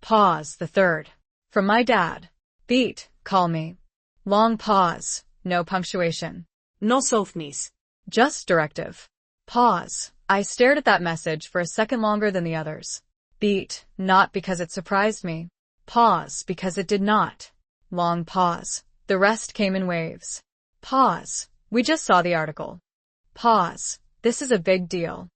Pause. The third. From my dad. Beat. Call me. Long pause. No punctuation. No softness. Just directive. Pause. I stared at that message for a second longer than the others. Beat. Not because it surprised me. Pause. Because it did not. Long pause. The rest came in waves. Pause. We just saw the article. Pause. This is a big deal.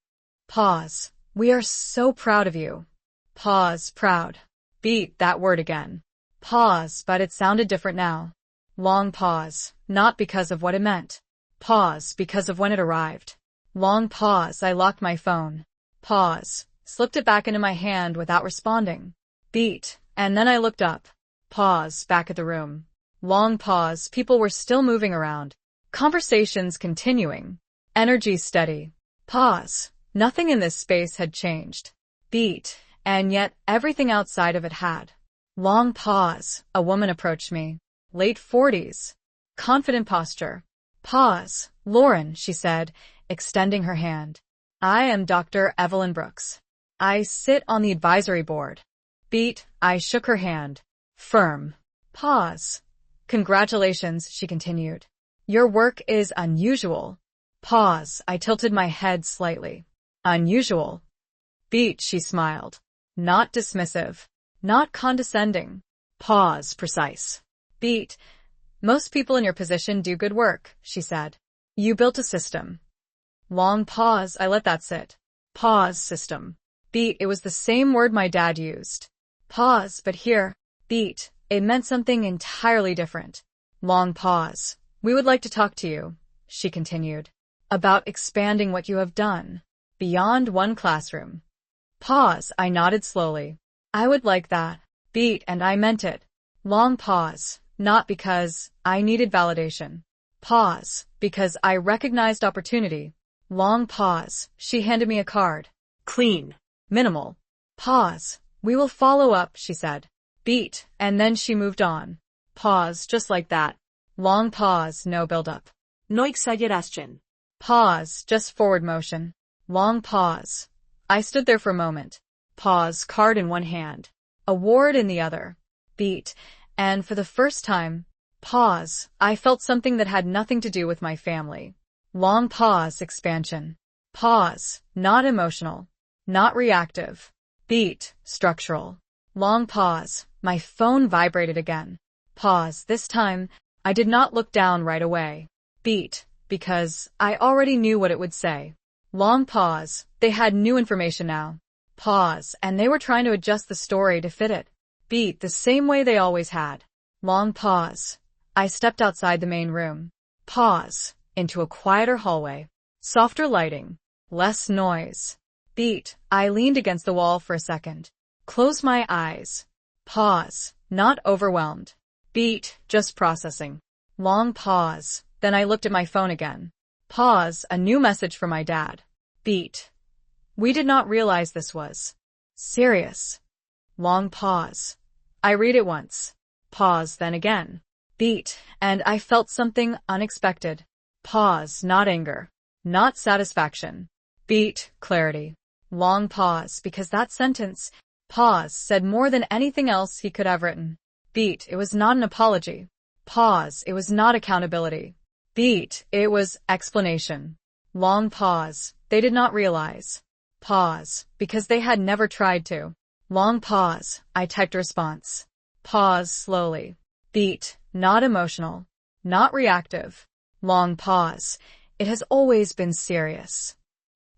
Pause. We are so proud of you. Pause. Proud. Beat. That word again. Pause. But it sounded different now. Long pause. Not because of what it meant. Pause. Because of when it arrived. Long pause. I locked my phone. Pause. Slipped it back into my hand without responding. Beat. And then I looked up. Pause. Back at the room. Long pause. People were still moving around. Conversations continuing. Energy steady. Pause. Nothing in this space had changed. Beat. And yet everything outside of it had. Long pause. A woman approached me. Late 40s. Confident posture. Pause. Lauren, she said, extending her hand. I am Dr. Evelyn Brooks. I sit on the advisory board. Beat. I shook her hand. Firm. Pause. Congratulations, she continued. Your work is unusual. Pause. I tilted my head slightly. Unusual. Beat, she smiled. Not dismissive. Not condescending. Pause. Precise. Beat. Most people in your position do good work, she said. You built a system. Long pause. I let that sit. Pause. System. Beat. It was the same word my dad used. Pause. But here, beat, it meant something entirely different. Long pause. We would like to talk to you, she continued, about expanding what you have done beyond one classroom. Pause. I nodded slowly. I would like that. Beat, and I meant it. Long pause. Not because I needed validation. Pause. Because I recognized opportunity. Long pause. She handed me a card. Clean. Minimal. Pause. We will follow up, she said. Beat, and then she moved on. Pause. Just like that. Long pause. No build-up. No exageración. Pause. Just forward motion. Long pause. I stood there for a moment. Pause. Card in one hand. Award in the other. Beat. And for the first time, pause, I felt something that had nothing to do with my family. Long pause. Expansion. Pause. Not emotional. Not reactive. Beat. Structural. Long pause. My phone vibrated again. Pause. This time, I did not look down right away. Beat. Because I already knew what it would say. Long pause. They had new information now. Pause. And they were trying to adjust the story to fit it. Beat. The same way they always had. Long pause. I stepped outside the main room. Pause. Into a quieter hallway. Softer lighting. Less noise. Beat. I leaned against the wall for a second. Closed my eyes. Pause. Not overwhelmed. Beat. Just processing. Long pause. Then I looked at my phone again. Pause. A new message from my dad. Beat. We did not realize this was serious. Long pause. I read it once. Pause. Then again. Beat. And I felt something unexpected. Pause. Not anger. Not satisfaction. Beat. Clarity. Long pause. Because that sentence, pause, said more than anything else he could have written. Beat. It was not an apology. Pause. It was not accountability. Beat. It was explanation. Long pause. They did not realize. Pause. Because they had never tried to. Long pause. I typed a response. Pause. Slowly. Beat. Not emotional. Not reactive. Long pause. It has always been serious.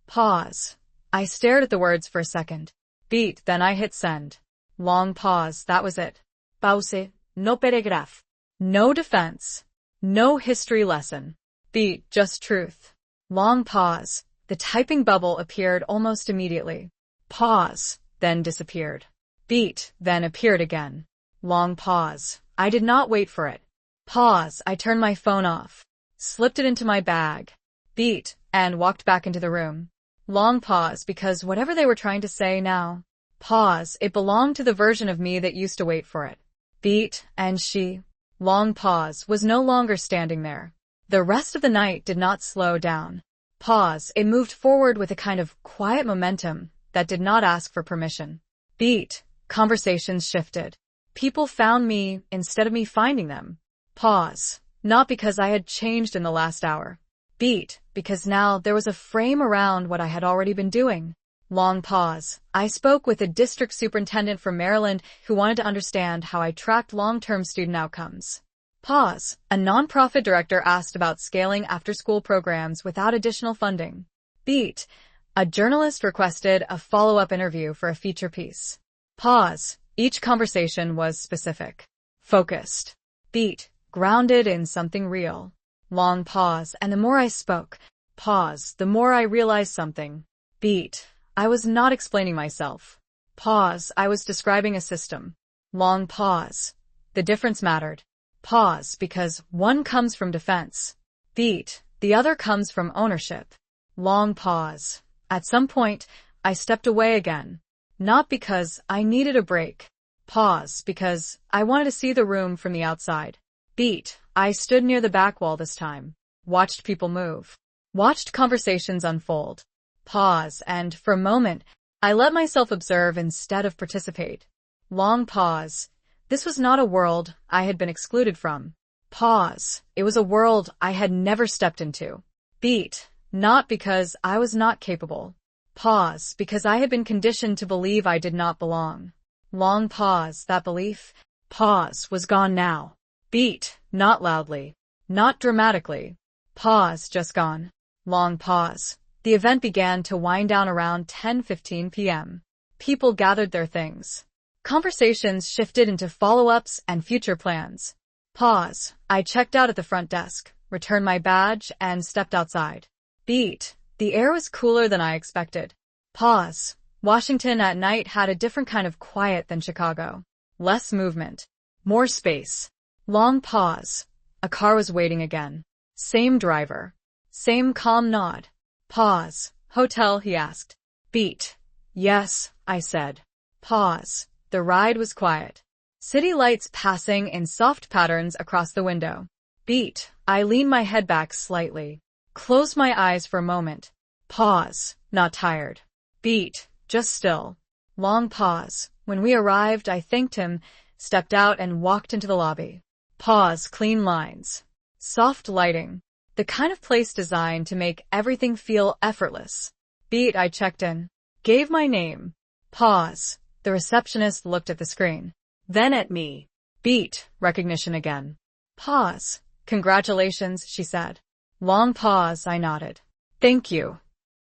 Pause. I stared at the words for a second. Beat. Then I hit send. Long pause. That was it. Pause. No paragraph. No defense. No history lesson. Beat. Just truth. Long pause. The typing bubble appeared almost immediately. Pause. Then disappeared. Beat. Then appeared again. Long pause. I did not wait for it. Pause. I turned my phone off. Slipped it into my bag. Beat. And walked back into the room. Long pause. Because whatever they were trying to say now, pause, it belonged to the version of me that used to wait for it. Beat. And she, long pause, was no longer standing there. The rest of the night did not slow down. Pause. It moved forward with a kind of quiet momentum that did not ask for permission. Beat. Conversations shifted. People found me instead of me finding them. Pause. Not because I had changed in the last hour. Beat. Because now there was a frame around what I had already been doing. Long pause. I spoke with a district superintendent from Maryland who wanted to understand how I tracked long-term student outcomes. Pause. A nonprofit director asked about scaling after-school programs without additional funding. Beat. A journalist requested a follow-up interview for a feature piece. Pause. Each conversation was specific. Focused. Beat. Grounded in something real. Long pause. And the more I spoke, pause, the more I realized something. Beat. I was not explaining myself. Pause. I was describing a system. Long pause. The difference mattered. Pause. Because one comes from defense. Beat. The other comes from ownership. Long pause. At some point, I stepped away again. Not because I needed a break. Pause. Because I wanted to see the room from the outside. Beat. I stood near the back wall this time. Watched people move. Watched conversations unfold. Pause. And for a moment, I let myself observe instead of participate. Long pause. This was not a world I had been excluded from. Pause. It was a world I had never stepped into. Beat. Not because I was not capable. Pause. Because I had been conditioned to believe I did not belong. Long pause. That belief, pause, was gone now. Beat. Not loudly. Not dramatically. Pause. Just gone. Long pause. The event began to wind down around 10:15 p.m. People gathered their things. Conversations shifted into follow-ups and future plans. Pause. I checked out at the front desk, returned my badge, and stepped outside. Beat. The air was cooler than I expected. Pause. Washington at night had a different kind of quiet than Chicago. Less movement. More space. Long pause. A car was waiting again. Same driver. Same calm nod. Pause. Hotel, he asked. Beat. Yes, I said. Pause. The ride was quiet. City lights passing in soft patterns across the window. Beat. I leaned my head back slightly. Closed my eyes for a moment. Pause. Not tired. Beat. Just still. Long pause. When we arrived, I thanked him, stepped out, and walked into the lobby. Pause. Clean lines. Soft lighting. The kind of place designed to make everything feel effortless. Beat. I checked in. Gave my name. Pause. The receptionist looked at the screen. Then at me. Beat. Recognition again. Pause. Congratulations, she said. Long pause. I nodded. Thank you.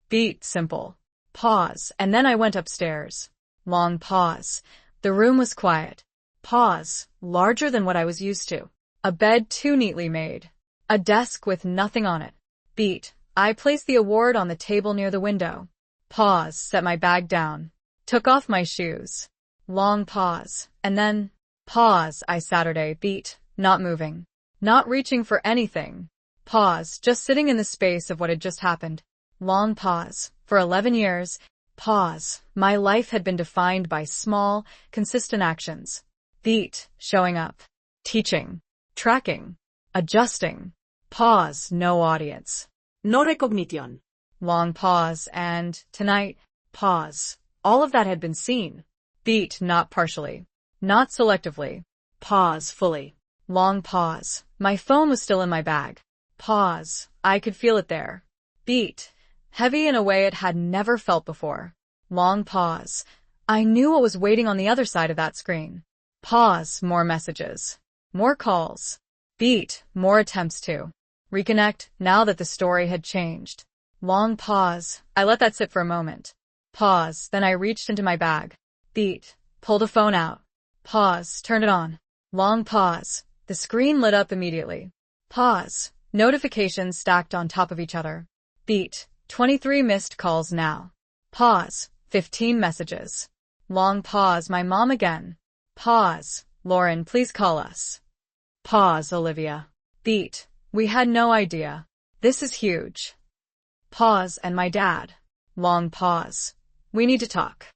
Beat. Simple. Pause. And then I went upstairs. Long pause. The room was quiet. Pause. Larger than what I was used to. A bed too neatly made. A desk with nothing on it. Beat. I placed the award on the table near the window. Pause. Set my bag down. Took off my shoes. Long pause. And then, pause. I Saturday. Beat. Not moving. Not reaching for anything. Pause. Just sitting in the space of what had just happened. Long pause. For 11 years. Pause. My life had been defined by small, consistent actions. Beat. Showing up. Teaching. Tracking. Adjusting. Pause. No audience. No recognition. Long pause. And, tonight, pause. All of that had been seen. Beat. Not partially. Not selectively. Pause. Fully. Long pause. My phone was still in my bag. Pause. I could feel it there. Beat. Heavy in a way it had never felt before. Long pause. I knew what was waiting on the other side of that screen. Pause. More messages. More calls. Beat. More attempts to reconnect now that the story had changed. Long pause. I let that sit for a moment. Pause. Then I reached into my bag. Beat. Pulled a phone out. Pause. Turned it on. Long pause. The screen lit up immediately. Pause. Notifications stacked on top of each other. Beat. 23 missed calls now. Pause. 15 messages. Long pause. My mom again. Pause. Lauren, please call us. Pause. Olivia. Beat. We had no idea. This is huge. Pause. And my dad. Long pause. We need to talk.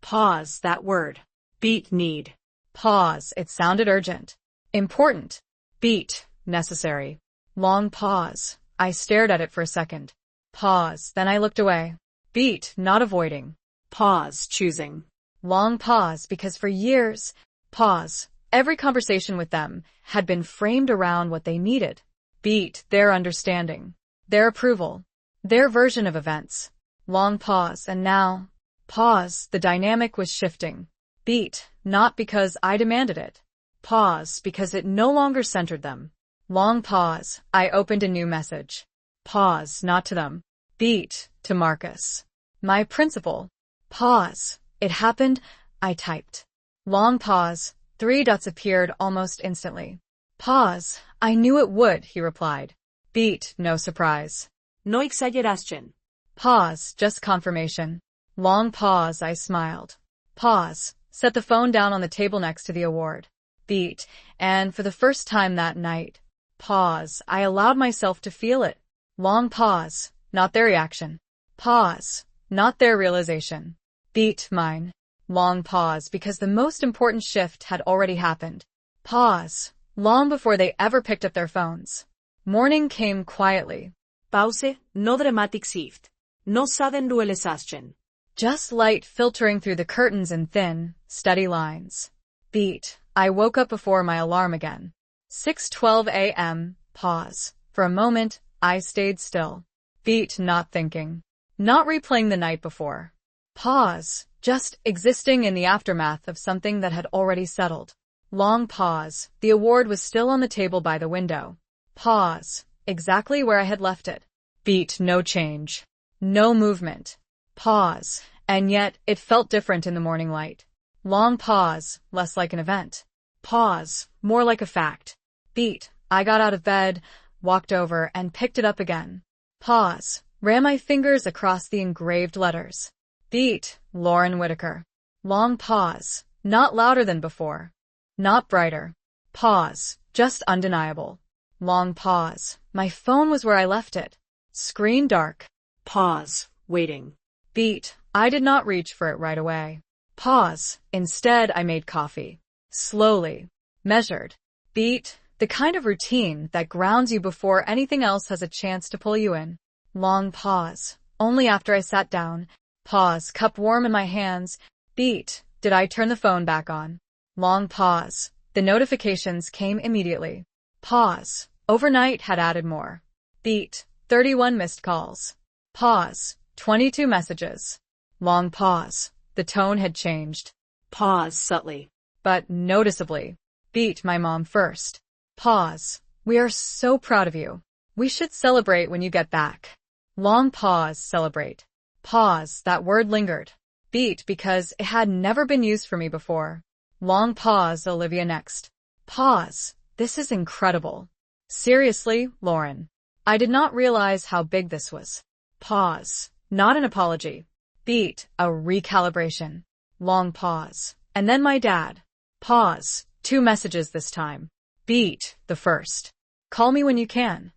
Pause. That word. Beat. Need. Pause. It sounded urgent. Important. Beat. Necessary. Long pause. I stared at it for a second. Pause. Then I looked away. Beat. Not avoiding. Pause. Choosing. Long pause because for years, pause, every conversation with them had been framed around what they needed. Beat. Their understanding. Their approval. Their version of events. Long pause. And now, pause. The dynamic was shifting. Beat. Not because I demanded it. Pause. Because it no longer centered them. Long pause. I opened a new message. Pause. Not to them. Beat. To Marcus. My principal. Pause. It happened. I typed. Long pause. 3 dots appeared almost instantly. Pause. I knew it would, he replied. Beat. No surprise. No exageración. Pause. Just confirmation. Long pause. I smiled. Pause. Set the phone down on the table next to the award. Beat. And for the first time that night, pause. I allowed myself to feel it. Long pause. Not their reaction. Pause. Not their realization. Beat. Mine. Long pause because the most important shift had already happened. Pause. Long before they ever picked up their phones. Morning came quietly. Pause. No dramatic shift. No sudden realization. Just light filtering through the curtains in thin, steady lines. Beat. I woke up before my alarm again. 6:12 a.m. Pause. For a moment, I stayed still. Beat, not thinking. Not replaying the night before. Pause. Just existing in the aftermath of something that had already settled. Long pause. The award was still on the table by the window. Pause. Exactly where I had left it. Beat, no change. No movement. Pause. And yet, it felt different in the morning light. Long pause, less like an event. Pause, more like a fact. Beat. I got out of bed, walked over, and picked it up again. Pause. Ran my fingers across the engraved letters. Beat. Lauren Whitaker. Long pause. Not louder than before. Not brighter. Pause. Just undeniable. Long pause. My phone was where I left it. Screen dark. Pause. Waiting. Beat. I did not reach for it right away. Pause. Instead, I made coffee. Slowly. Measured. Beat. The kind of routine that grounds you before anything else has a chance to pull you in. Long pause. Only after I sat down. Pause. Cup warm in my hands. Beat. Did I turn the phone back on? Long pause. The notifications came immediately. Pause. Overnight had added more. Beat. 31 missed calls. Pause. 22 messages. Long pause. The tone had changed. Pause subtly. But noticeably. Beat, my mom first. Pause. We are so proud of you. We should celebrate when you get back. Long pause. Celebrate. Pause. That word lingered. Beat, because it had never been used for me before. Long pause. Olivia next. Pause. This is incredible. Seriously, Lauren. I did not realize how big this was. Pause. Not an apology. Beat. A recalibration. Long pause. And then my dad. Pause. 2 messages this time. Beat. The first. Call me when you can.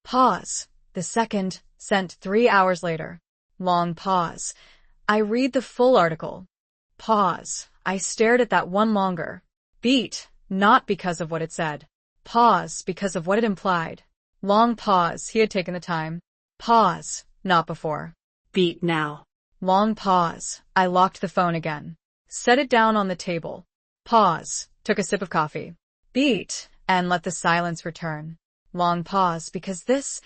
Pause. The second. Sent 3 hours later. Long pause. I read the full article. Pause. I stared at that one longer. Beat. Not because of what it said. Pause. Because of what it implied. Long pause. He had taken the time. Pause. Not before. Beat now. Long pause. I locked the phone again. Set it down on the table. Pause. Took a sip of coffee. Beat. And let the silence return. Long pause, because this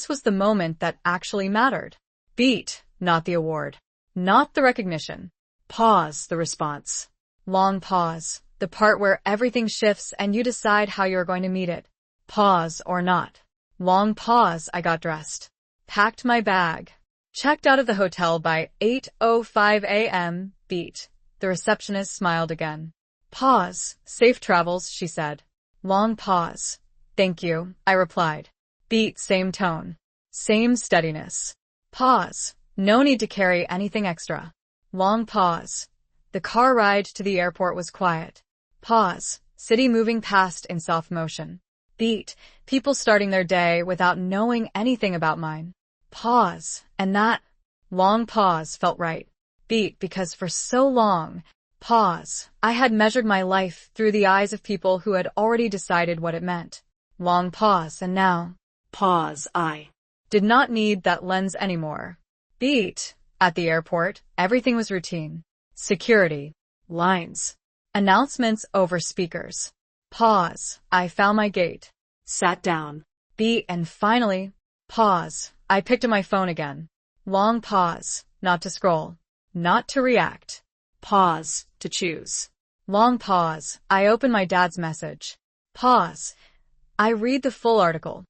was the moment that actually mattered. Beat. Not the award. Not the recognition. Pause. The response. Long pause. The part where everything shifts and you decide how you're going to meet it. Pause or not. Long pause. I got dressed. Packed my bag. Checked out of the hotel by 8:05 a.m. Beat. The receptionist smiled again. Pause. Safe travels, she said. Long pause. Thank you, I replied. Beat. Same tone. Same steadiness. Pause. No need to carry anything extra. Long pause. The car ride to the airport was quiet. Pause. City moving past in soft motion. Beat. People starting their day without knowing anything about mine. Pause. And that long pause felt right. Beat. Because for so long, pause, I had measured my life through the eyes of people who had already decided what it meant. Long pause. And now, pause. I did not need that lens anymore. Beat. At the airport, everything was routine. Security. Lines. Announcements over speakers. Pause. I found my gate. Sat down. Beat. And finally, pause. I picked up my phone again. Long pause. Not to scroll. Not to react. Pause. To choose. Long pause. I open my dad's message. Pause. I read the full article.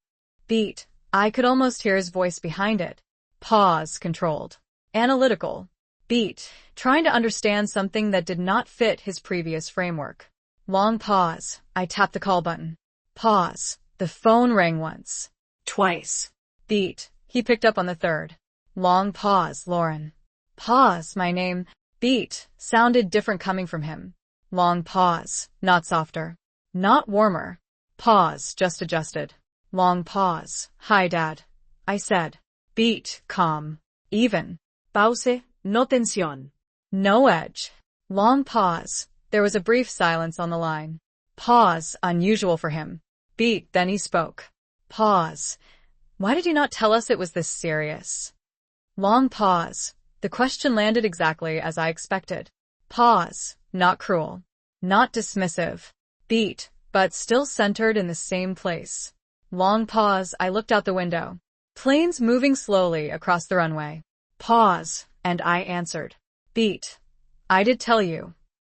Beat. I could almost hear his voice behind it. Pause. Controlled. Analytical. Beat. Trying to understand something that did not fit his previous framework. Long pause. I tapped the call button. Pause. The phone rang once. Twice. Beat. He picked up on the third. Long pause. Lauren. Pause. My name. Beat. Sounded different coming from him. Long pause. Not softer. Not warmer. Pause. Just adjusted. Long pause. Hi, Dad. I said. Beat. Calm. Even. Pause. No tensión. No edge. Long pause. There was a brief silence on the line. Pause. Unusual for him. Beat. Then he spoke. Pause. Why did you not tell us it was this serious? Long pause. The question landed exactly as I expected. Pause. Not cruel. Not dismissive. Beat. but still centered in the same place. Long pause, I looked out the window. Planes moving slowly across the runway. Pause, and I answered. Beat. I did tell you.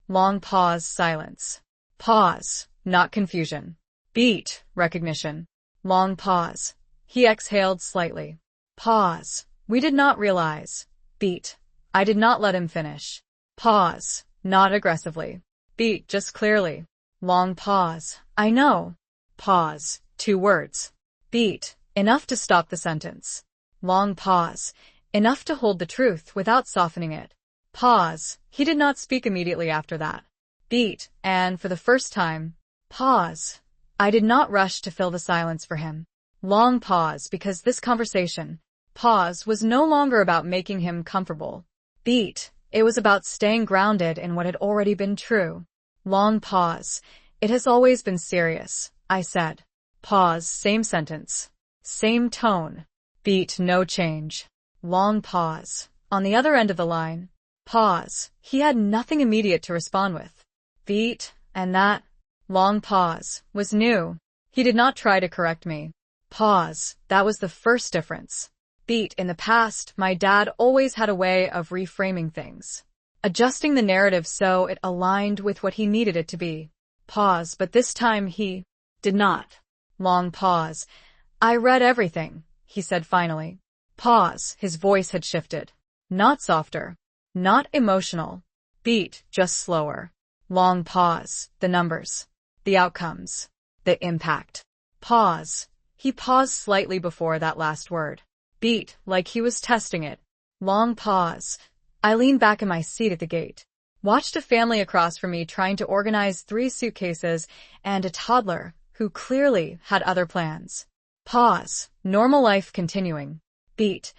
Long pause, silence. Pause, not confusion. Beat, recognition. Long pause. He exhaled slightly. Pause. We did not realize. Beat. I did not let him finish. Pause, not aggressively. Beat, just clearly. Long pause. I know. Pause. 2 words. Beat. Enough to stop the sentence. Long pause. Enough to hold the truth without softening it. Pause. He did not speak immediately after that. Beat. And for the first time. Pause. I did not rush to fill the silence for him. Long pause, because this conversation, pause, was no longer about making him comfortable. Beat. It was about staying grounded in what had already been true. Long pause. It has always been serious, I said. Pause, same sentence. Same tone. Beat, no change. Long pause. On the other end of the line. Pause. He had nothing immediate to respond with. Beat, and that, long pause, was new. He did not try to correct me. Pause. That was the first difference. Beat, in the past, my dad always had a way of reframing things. Adjusting the narrative so it aligned with what he needed it to be. Pause, but this time he did not. Long pause. I read everything, he said finally. Pause, his voice had shifted. Not softer. Not emotional. Beat, just slower. Long pause. The numbers. The outcomes. The impact. Pause. He paused slightly before that last word. Beat, like he was testing it. Long pause. I leaned back in my seat at the gate. Watched a family across from me trying to organize 3 suitcases and a toddler who clearly had other plans. Pause. Normal life continuing. Beat.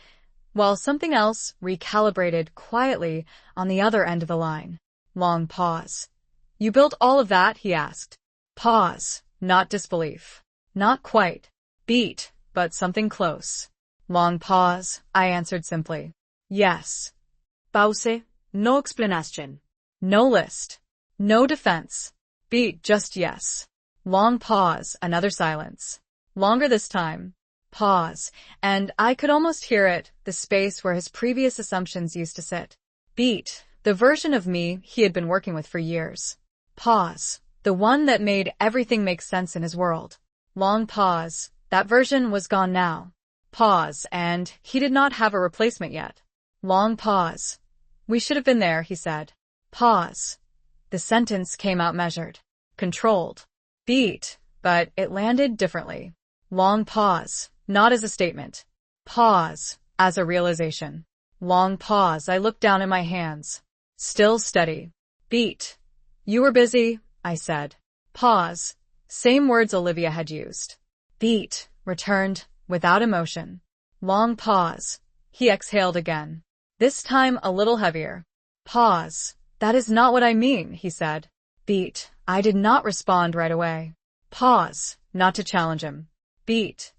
While something else recalibrated quietly on the other end of the line. Long pause. You built all of that? He asked. Pause. Not disbelief. Not quite. Beat, but something close. Long pause. I answered simply. Yes. Pause. No explanation. No list. No defense. Beat, just yes. Long pause. Another silence. Longer this time. Pause. And I could almost hear it, the space where his previous assumptions used to sit. Beat. The version of me he had been working with for years. Pause. The one that made everything make sense in his world. Long pause. That version was gone now. Pause, and he did not have a replacement yet. Long pause. We should have been there, he said. Pause. The sentence came out measured. Controlled. Beat, but it landed differently. Long pause. Not as a statement. Pause. As a realization. Long pause. I looked down at my hands. Still steady. Beat. You were busy, I said. Pause. Same words Olivia had used. Beat. Returned, without emotion. Long pause. He exhaled again. This time a little heavier. Pause. That is not what I mean, he said. Beat. I did not respond right away. Pause. Not to challenge him. Beat.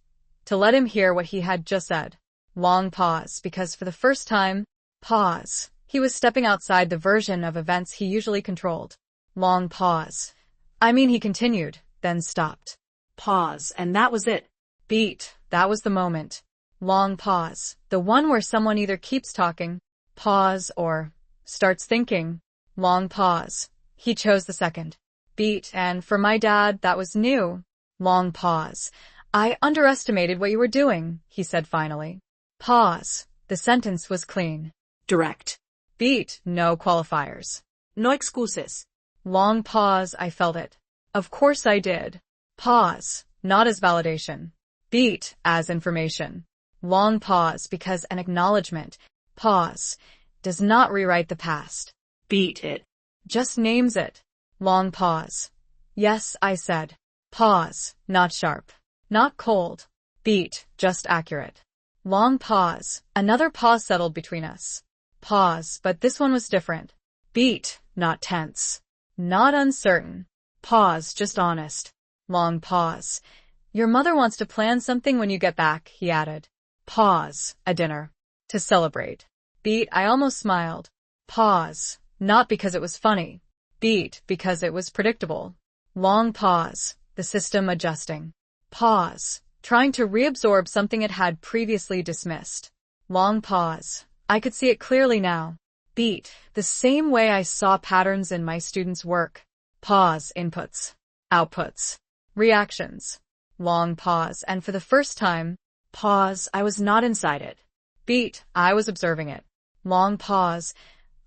To let him hear what he had just said. Long pause, because for the first time, pause. He was stepping outside the version of events he usually controlled. Long pause. I mean, he continued, then stopped. Pause, and that was it. Beat. That was the moment. Long pause. The one where someone either keeps talking, pause, or starts thinking. Long pause. He chose the second. Beat, and for my dad, that was new. Long pause. I underestimated what you were doing, he said finally. Pause. The sentence was clean. Direct. Beat. No qualifiers. No excuses. Long pause. I felt it. Of course I did. Pause. Not as validation. Beat. As information. Long pause, because an acknowledgement, pause, does not rewrite the past. Beat it. Just names it. Long pause. Yes, I said. Pause. Not sharp. Not cold. Beat. Just accurate. Long pause. Another pause settled between us. Pause, but this one was different. Beat. Not tense. Not uncertain. Pause. Just honest. Long pause. Your mother wants to plan something when you get back, he added. Pause. A dinner. To celebrate. Beat. I almost smiled. Pause. Not because it was funny. Beat. Because it was predictable. Long pause, the system adjusting. Pause, trying to reabsorb something it had previously dismissed. Long pause. I could see it clearly now. Beat, the same way I saw patterns in my students' work. Pause, inputs, outputs, reactions. Long pause, and for the first time, pause, I was not inside it. Beat, I was observing it. Long pause.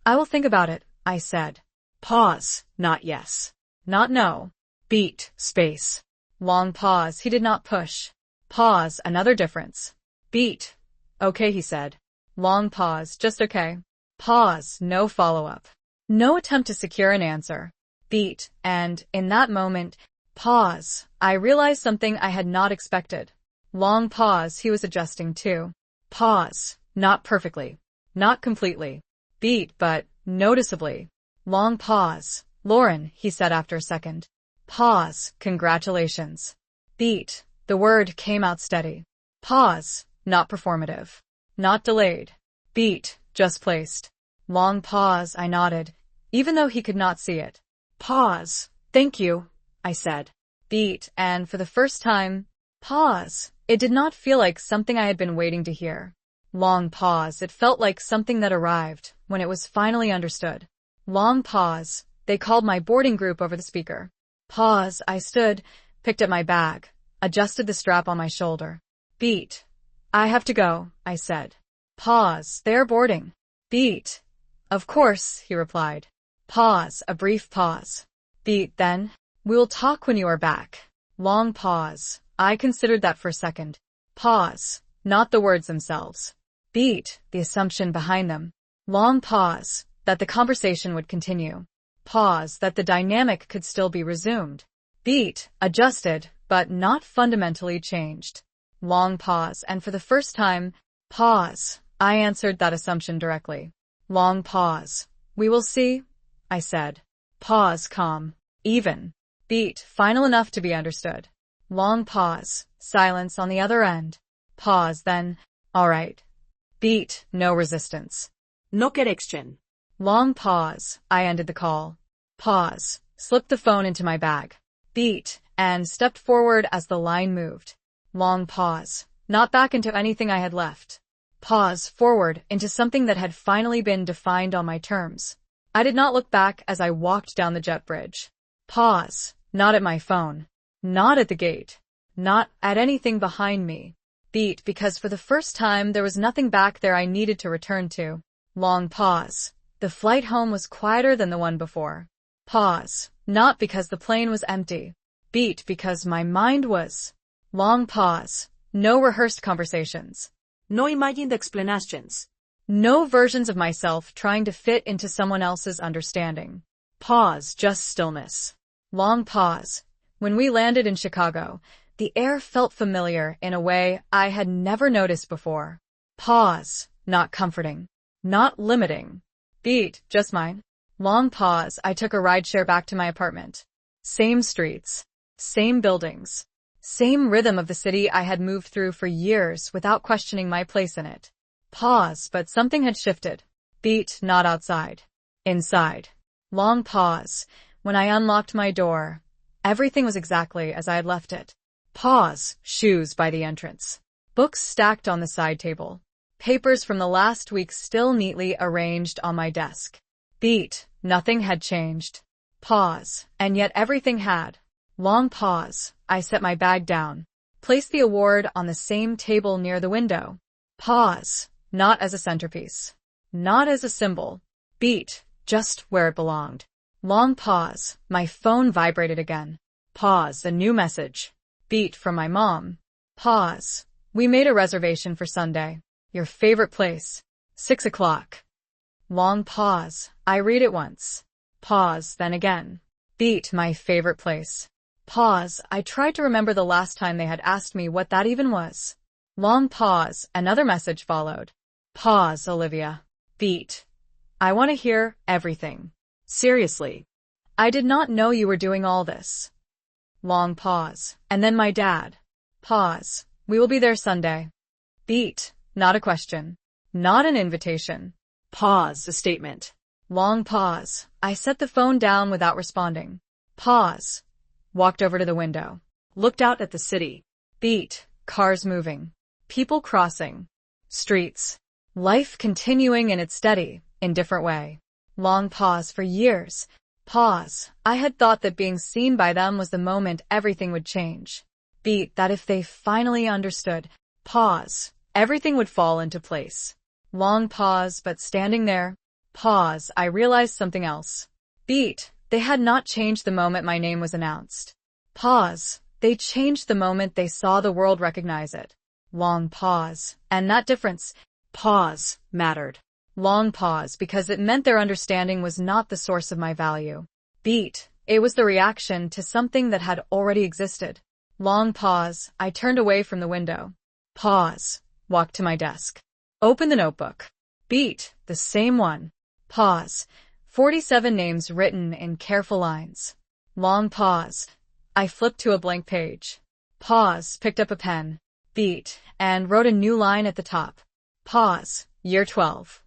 I will think about it, I said. Pause, not yes. Not no. Beat, space. Long pause, he did not push. Pause, another difference. Beat. Okay, he said. Long pause, just okay. Pause, no follow-up. No attempt to secure an answer. Beat, and, in that moment, pause, I realized something I had not expected. Long pause, he was adjusting too. Pause, not perfectly. Not completely. Beat, but, noticeably. Long pause. Lauren, he said after a second. Pause, congratulations. Beat, the word came out steady. Pause, not performative. Not delayed. Beat, just placed. Long pause, I nodded, even though he could not see it. Pause. Thank you, I said. Beat, and for the first time, pause. It did not feel like something I had been waiting to hear. Long pause, it felt like something that arrived when it was finally understood. Long pause, they called my boarding group over the speaker. Pause, I stood, picked up my bag, adjusted the strap on my shoulder. Beat. I have to go, I said. Pause, they are boarding. Beat. Of course, he replied. Pause, a brief pause. Beat, then. We will talk when you are back. Long pause. I considered that for a second. Pause, not the words themselves. Beat, the assumption behind them. Long pause, that the conversation would continue. Pause, that the dynamic could still be resumed. Beat, adjusted, but not fundamentally changed. Long pause, and for the first time, pause. I answered that assumption directly. Long pause. We will see, I said. Pause, calm. Even. Beat, final enough to be understood. Long pause. Silence on the other end. Pause, then. All right. Beat, no resistance. No connection. Long pause. I ended the call. Pause. Slipped the phone into my bag. Beat, and stepped forward as the line moved. Long pause. Not back into anything I had left. Pause, forward, into something that had finally been defined on my terms. I did not look back as I walked down the jet bridge. Pause. Not at my phone. Not at the gate. Not at anything behind me. Beat, because for the first time there was nothing back there I needed to return to. Long pause. The flight home was quieter than the one before. Pause. Not because the plane was empty. Beat, because my mind was. Long pause. No rehearsed conversations. No imagined explanations. No versions of myself trying to fit into someone else's understanding. Pause, just stillness. Long pause. When we landed in Chicago, the air felt familiar in a way I had never noticed before. Pause, not comforting. Not limiting. Beat, just mine. Long pause, I took a rideshare back to my apartment. Same streets. Same buildings. Same rhythm of the city I had moved through for years without questioning my place in it. Pause, but something had shifted. Beat, not outside. Inside. Long pause. When I unlocked my door, everything was exactly as I had left it. Pause. Shoes by the entrance. Books stacked on the side table. Papers from the last week still neatly arranged on my desk. Beat. Nothing had changed. Pause. And yet everything had. Long pause. I set my bag down. Placed the award on the same table near the window. Pause. Not as a centerpiece. Not as a symbol. Beat. Just where it belonged. Long pause. My phone vibrated again. Pause. A new message. Beat, from my mom. Pause. We made a reservation for Sunday. Your favorite place. 6 o'clock. Long pause. I read it once. Pause, then again. Beat, my favorite place. Pause. I tried to remember the last time they had asked me what that even was. Long pause. Another message followed. Pause, Olivia. Beat. I want to hear everything. Seriously. I did not know you were doing all this. Long pause. And then my dad. Pause. We will be there Sunday. Beat. Not a question. Not an invitation. Pause. A statement. Long pause. I set the phone down without responding. Pause. walked over to the window. Looked out at the city. Beat, cars moving, people crossing, streets, life continuing in its steady, indifferent way. Long pause for years. Pause. I had thought that being seen by them was the moment everything would change. Beat, that if they finally understood. Pause. Everything would fall into place. Long pause, but standing there. Pause. I realized something else. Beat. They had not changed the moment my name was announced. Pause. They changed the moment they saw the world recognize it. Long pause. And that difference, pause, mattered. Long pause because it meant their understanding was not the source of my value. Beat. It was the reaction to something that had already existed. Long pause. I turned away from the window. Pause. Walked to my desk. Open the notebook. Beat. The same one. Pause. 47 names written in careful lines. Long pause. I flipped to a blank page. Pause, picked up a pen. Beat, and wrote a new line at the top. Pause, year 12.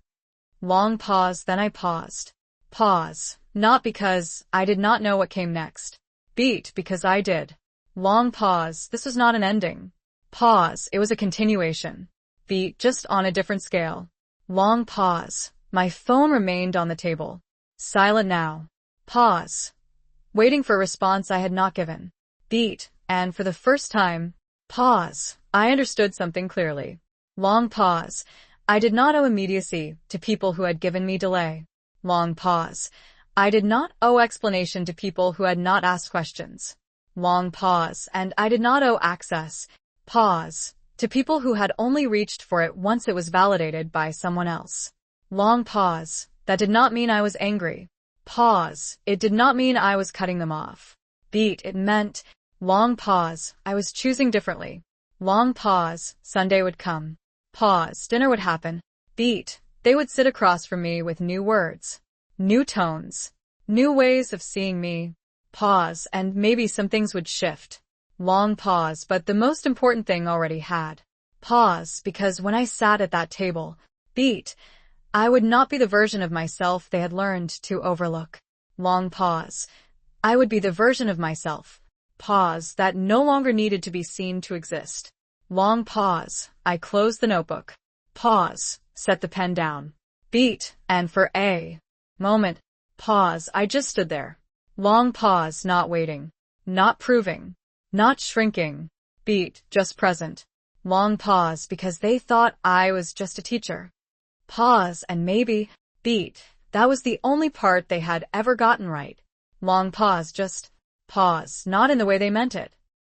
Long pause, then I paused. Pause, not because I did not know what came next. Beat, because I did. Long pause, this was not an ending. Pause, it was a continuation. Beat, just on a different scale. Long pause, my phone remained on the table. Silent now. Pause. Waiting for a response I had not given. Beat, and for the first time, pause. I understood something clearly. Long pause. I did not owe immediacy to people who had given me delay. Long pause. I did not owe explanation to people who had not asked questions. Long pause. And I did not owe access. Pause. To people who had only reached for it once it was validated by someone else. Long pause. That did not mean I was angry. Pause. It did not mean I was cutting them off. Beat. It meant, long pause, I was choosing differently. Long pause. Sunday would come. Pause. Dinner would happen. Beat. They would sit across from me with new words, new tones, new ways of seeing me. Pause. And maybe some things would shift. Long pause. But the most important thing already had. Pause. Because when I sat at that table, beat, I would not be the version of myself they had learned to overlook. Long pause. I would be the version of myself. Pause that no longer needed to be seen to exist. Long pause. I closed the notebook. Pause. Set the pen down. Beat. And for a moment. Pause. I just stood there. Long pause. Not waiting. Not proving. Not shrinking. Beat. Just present. Long pause because they thought I was just a teacher. Pause and maybe, beat, that was the only part they had ever gotten right. Long pause, just pause, not in the way they meant it.